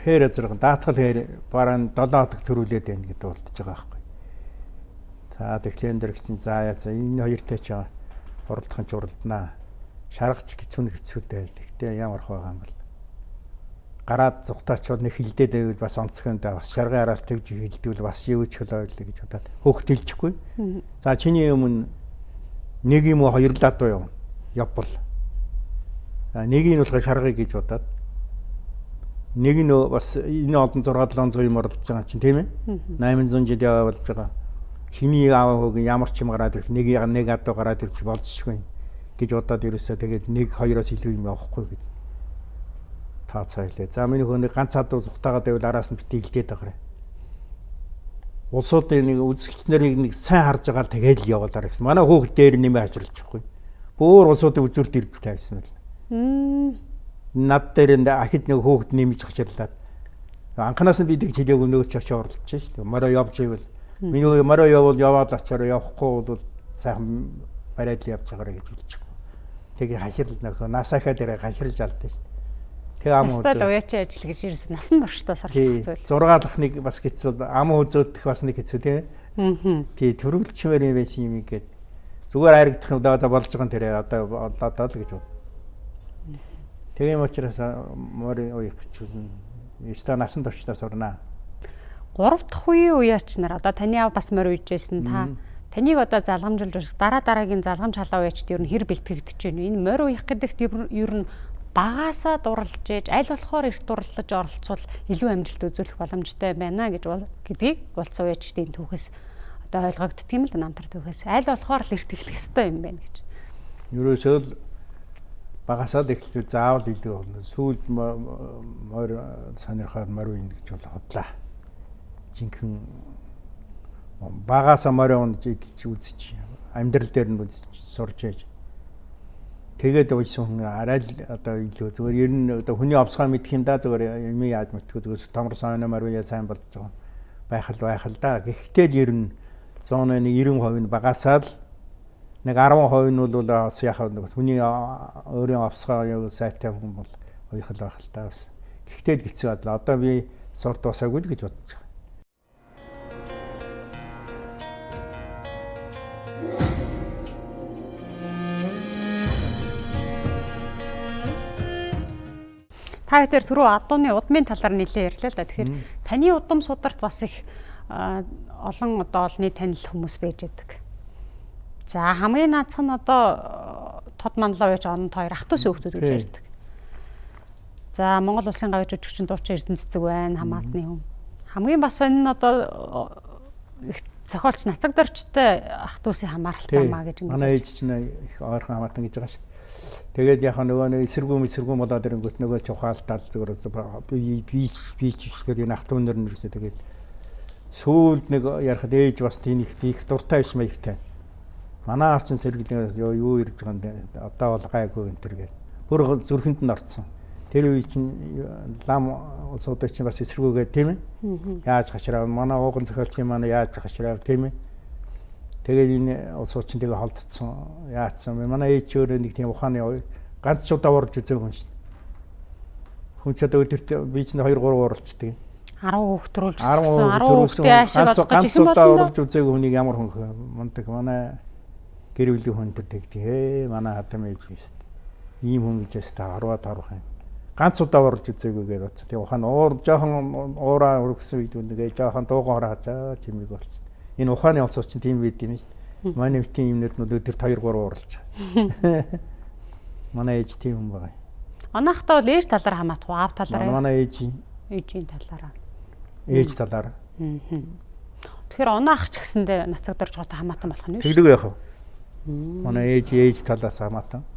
хээр газарган даатгал хээр бараан 7 хоног төрүүлээд байна гэдэг болтож байгаа байхгүй. За тэгэхээр энэ чинь за энэ хоёртой ч оролдохын журалднаа. Шаргач хэцүүтэй. Тэгтээ ямар их байгаа юм бол. Гараад зүгтаачууд нэг хилдээд байвал бас онцгондоо бас шаргын араас тэгж хилдвэл бас юу ч хөлөөлөө гэж бодоод хөөхт хэлчихгүй. За чиний өмнө нэг юм уу хоёр лаадуу юм явбал. Нэг нь болохоор шаргыг гэж бодоод нэг нь бас энэ олон 6-700 юм оролцож байгаа чинь тийм ээ. 800 жил яваа болж байгаа. Хиний аав хөг ямар ч юм гараад ирэх нэг адуу гараад ирж болцсохгүй гэж бодоод ерөөсөө тэгээд нэг хоёроос илүү юм явахгүй гэж таацаалаа. За миний хөөний ганц адуу зүгтаагаад байвал араас нь битээ илдээд байгаа. Улсуудын нэг үзэгч нарыг нэг сайн харж байгаа л тэгээд л явуулаарай гэсэн. Манай хөөхд дээр нэмээ ажиллахгүй. Бөөр улсуудын үзүүрт ирж тавьсан л. Над дээр ахид нэг хөөхд нэмж хачаалаад. Анханаас нь бид их хэлээг нөгөөч очиж оролцож шүү дээ. Мороо явж ивэл миний мороо яваад очоор явахгүй бол сайхан барайд л явж байгаарэ гэж хэлчихгүй. Тэгээ хаширл нөхөө насахаа дээр хаширлж алдсан шүү дээ. Тэгээ ам үзээ. Стал уяачаа ажил гэж ерөөс насан туршдаа сарлах зүйл. 6 дахь нэг бас хэцүү ам үзөөдөх бас нэг хэцүү тий. Тий төрүүлчмээр юм байсан юм гээд зүгээр харагдах юм одоо болж байгаа нь тэрэ одоо болоод л гэж бод. Тэгээ юм учраас морь уяах гэсэн. Яста насан туршдаа сурнаа. 3 дахь үеийн уяач нар одоо таны яв бас морь үйжсэн та. Таныг одоо залгамжилж дараагийн залгамж халаа уяачд ер нь хэр бэлтгэгдэж байна. Энэ морь уяах гэдэгт ер нь багаасаа дурлж ээж аль болохоор их дурлаж оролцвол илүү амжилт үзүүлэх боломжтой байна гэдгийг улсын уяачдын түүхээс одоо ойлгогддог юм л намтар түүхээс аль болохоор л эрт эхлэх ёстой юм байна гэж. Ерөөсөө л багасаа л эхлэх заавал илүү болно. Сүүлд морь сонирхоод морь үйнэ гэж бол хотлаа. Жинхэнэ багаасаа морь унж идэлж үзчих. Амьдрал дээр нь үзэж сурж ээж. Тэгээд уйсан хүн арай л одоо илүү зүгээр ер нь одоо хүний овсгоо мэдэх юм да зүгээр юм яаж мэдэх зүгээр томор соёно морья сайн болж байгаа байх л да. Гэхдээ л ер нь 100-ны 90% нь багасаа л нэг 10% нь бол бас яхаа хүний өөрийн овсгоо юу сайтай хүн бол уйхал байх л да бас. Гэхдээ л хэцүү бодлоо. Одоо би сурд басаагүй л гэж бодож байгаа. Та хоёр түрүү адууны удмын талаар нэлээд ярьлаа л да. Тэгэхээр таны удам сударт бас их олон одоо олонний танил хүмүүс байж байдаг. За хамгийн наацх нь одоо тод манлаа байж онод хоёр ах トゥ усын хүүхдүүд гэж ярьдаг. За Монгол улсын гавьж жүжигчин дуучин Эрдэнэцэг байна, хамаатны хүн. Хамгийн бас энэ нь одоо зохиолч нацаг дорчтой ах トゥ усын хамааралтай маа гэж ингэ. Манай ээж чинь их ойрхон хамаатан гэж байгаа шүү дээ. Тэгээд яхаа нөгөө эсэргүүн болоод ирэнгүүт нөгөө ч ухаалтал зүгээр би чишгээд энэ ах トゥ өнөр нэрсээ тэгээд сүүлд нэг ярахад ээж бас тийм их дуртай биш маягтай. Манай авчин сэргэлээс юу ирж байгаа юм одоо бол гайгүй энэ төр гээд бүр зүрхэнд нь орцсон. Тэр үе чинь лам улсуудын чинь бас эсэргүүгээ тийм ээ. Яаж хашраа манай ууган зохиолчийн манай яаж хашраа тийм ээ. Тэгээд энэ улсууд чинь тэгээ холдсон. Яатсан бэ? Манай ээж өөрөө нэг тийм ухааны ганц ч удаа урж үзээгүй хүн шин. Хүн ч одоо өдөрт би чинь 2-3 уралцдаг. 10 хүүхд төрүүлж үзсэн. 10 хүүхдээ ашиг ганц удаа урж үзээгүй хүнийг ямар хүн мундаг манай гэр бүлийн хүн төр тэгдэг. Манай хатам ээж гэсэн. Ийм хүн гэж та 10-аад харах юм. Ганц удаа урж үзээгүй гэж бодсон. Тэгээ ухаан жоохон уураа өргөсөн үед нэгээ жоохон дууган хораачаа чимэг болсон. Энэ ухааны улсууд чинь тийм байд юм шүү дээ. Манай нэмтийн юмнууд өдөрт 2-3 уралж байгаа. Манай ээж тийм хүн байгаа. Онаахтаа бол ээж талаар хамаатах уу, аав талаар? Манай ээжийн талаараа. Ээж талаар. Тэгэхээр онаах ч гэсэндээ нацаг дорж гоо хамаатан болох нь юу? Тэглэг яах вэ? Манай ээж талаас хамаатан.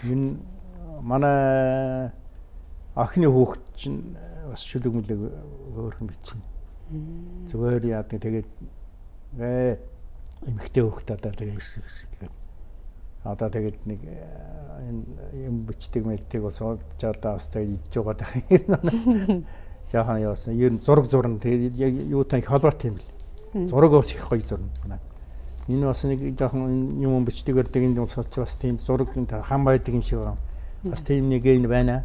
Энэ манай ахны хүүхэд чинь бас шүлэг мүлэг өөрхөн бичнэ. Зүгээр яадаг тэгээд эмэгтэй хөвгт одоо тэгээ хэсэг. Одоо тэгээд нэг юм бичдэг мэддэг бас одоо бас тэгээд идж байгаа дах юм. Жаахан яасан. Ер нь зураг зурна. Тэгээд юутай их холбоотой юм бэл. Зураг бас их гоё зурна. Энэ бас нэг жаахан юм бичдэг гэдэг энэ бас тийм зураг хам байдаг юм шиг байна. Бас тийм нэг юм байна.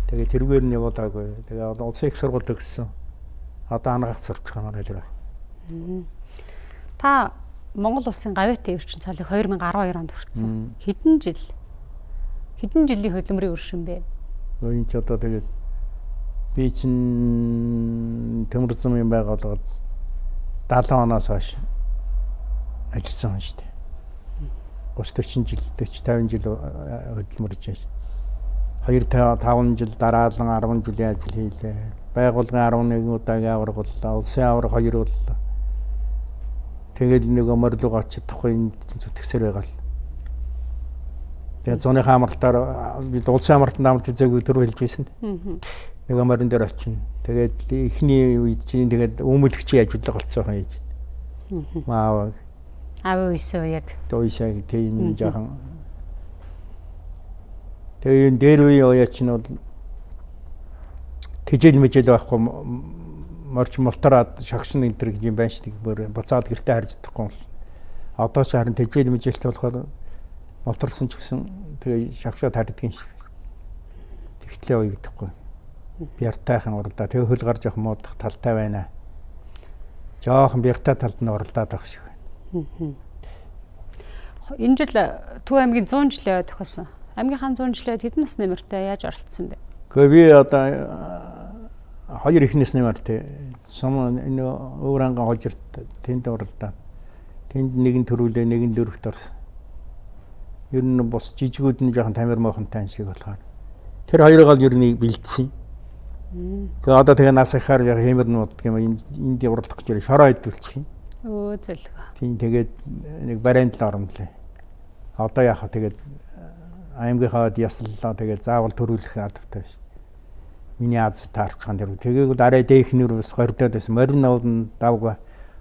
Тэгээд тэрүүгээр нь явуулаагүй. Тэгээд улсын их сургууль төгссөн. Одоо ангаах сурч байгаа маань л. Та Монгол улсын гавьяатай өвчин цалыг 2012 онд хүртсэн. Хэдэн жилийн хөдөлмөрийн өршин бэ? Энэ ч одоо тэгээд би чинь төмөр зам юм байгууллагад 70 оноос хойш ажилласан шүү дээ. 30 40 жил 40 50 жил хөдөлмөрж байсан. 2-5 жил дараалан 10 жилийн ажил хийлээ. Байгууллагын 11 удаагийн авраг боллоо. Улсын авраг 2 боллоо. Тэгээд нэг морилго очиж чадахгүй зүтгэсээр байгаа л. Тэгээд зуны хамралтаар бид улсын хамралтанд амж үзээгүй төр хэлж ийсэн. Нэг морин дээр очино. Тэгээд эхний үед чинь тэгээд өмөлгчийн ажиллага болцсон юм хийж. Маа Авиисоо яг. Тойсаг тийм жаахан. Тэгээд энэ дээр үе яач нь бол тэжээл мэжээл байхгүй морч мултраад шагшин энэ төр юм байна шүү дээ. Буцаад гэртээ харж чадахгүй. Одоо ч харин тэжээл мэжээлтэй болохоор мултарсан ч гэсэн тэгээ шагшаад харддаг юм шиг. Тэгтлээ уу гэдэггүй. Бяртайхан уралдаа тэгээ хөл гарч явах муудах талтай байна. Жоохон бяртай талд нь уралдаад байх шиг байна. Энэ жил Төв аймгийн 100 жилээ тохиосон. Аймгийнхаа 100 жилээ хэдэн насны нэмэртэй яаж оролцсон бэ? Гэхдээ би одоо хоёр ихнээс нэмэртэй сум энэ өөр ангаа хожирт тэнд уралдаад тэнд нэгэн төрүүлээ нэгэн дөрөвт орсон. Ер нь бус жижигүүд нь жоохон тамир мохонтай шиг болохоор тэр хоёрыг л ер нь бэлдсэн. Тэгээ одоо тэгээ нас ихаар яг хэмэр нууд гэм энд уралдах гэж шороо идүүлчих юм. Өө зэлг. Тийм тэгээд нэг баринд л оромлээ. Одоо яах вэ тэгээд аймгийнхаа яслалаа тэгээд заавал төрүүлэх адавтай биш. Миний аз таарцхан тэр тэгээд арай дэхнэр бас гордоод байсан. Морин нууд давга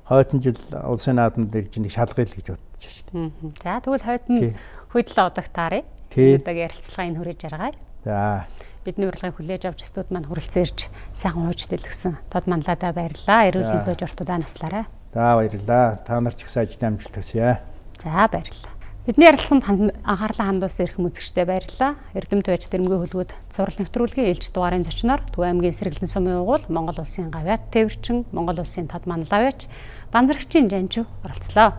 хойдон жил улсын наадмын дээр чинь шалгал гэж бодож шүү дээ. За тэгвэл хойдон хөдөл одогт таарэ. Одоогийн ярилцлагын хүрээж аргая. За бидний урилгыг хүлээж авч студ маань хүрэлцэн ирж сайхан хууч дэлгэсэн тод манлаадаа баярлалаа. Эрүүл мэндийн журтуудаа наслаарай. За баярлалаа. Та нар ч их ажлын амжилт хүсье. За баярлалаа. Бидний ярилцлаганд анхаарлаа хандуулсан эрхэм үзэгчдээ баярлалаа. Эрдэмт байж дэрэмгийн хөлгүүд цуврал нэвтрүүлгийн ээлж дугаарын зочноор Төв аймгийн Сэргэлдэн сумын угуул Монгол улсын гавьяат тээвэрчин, Монгол улсын тод манлаа байж Банзарагчийн Жанчив оролцлоо.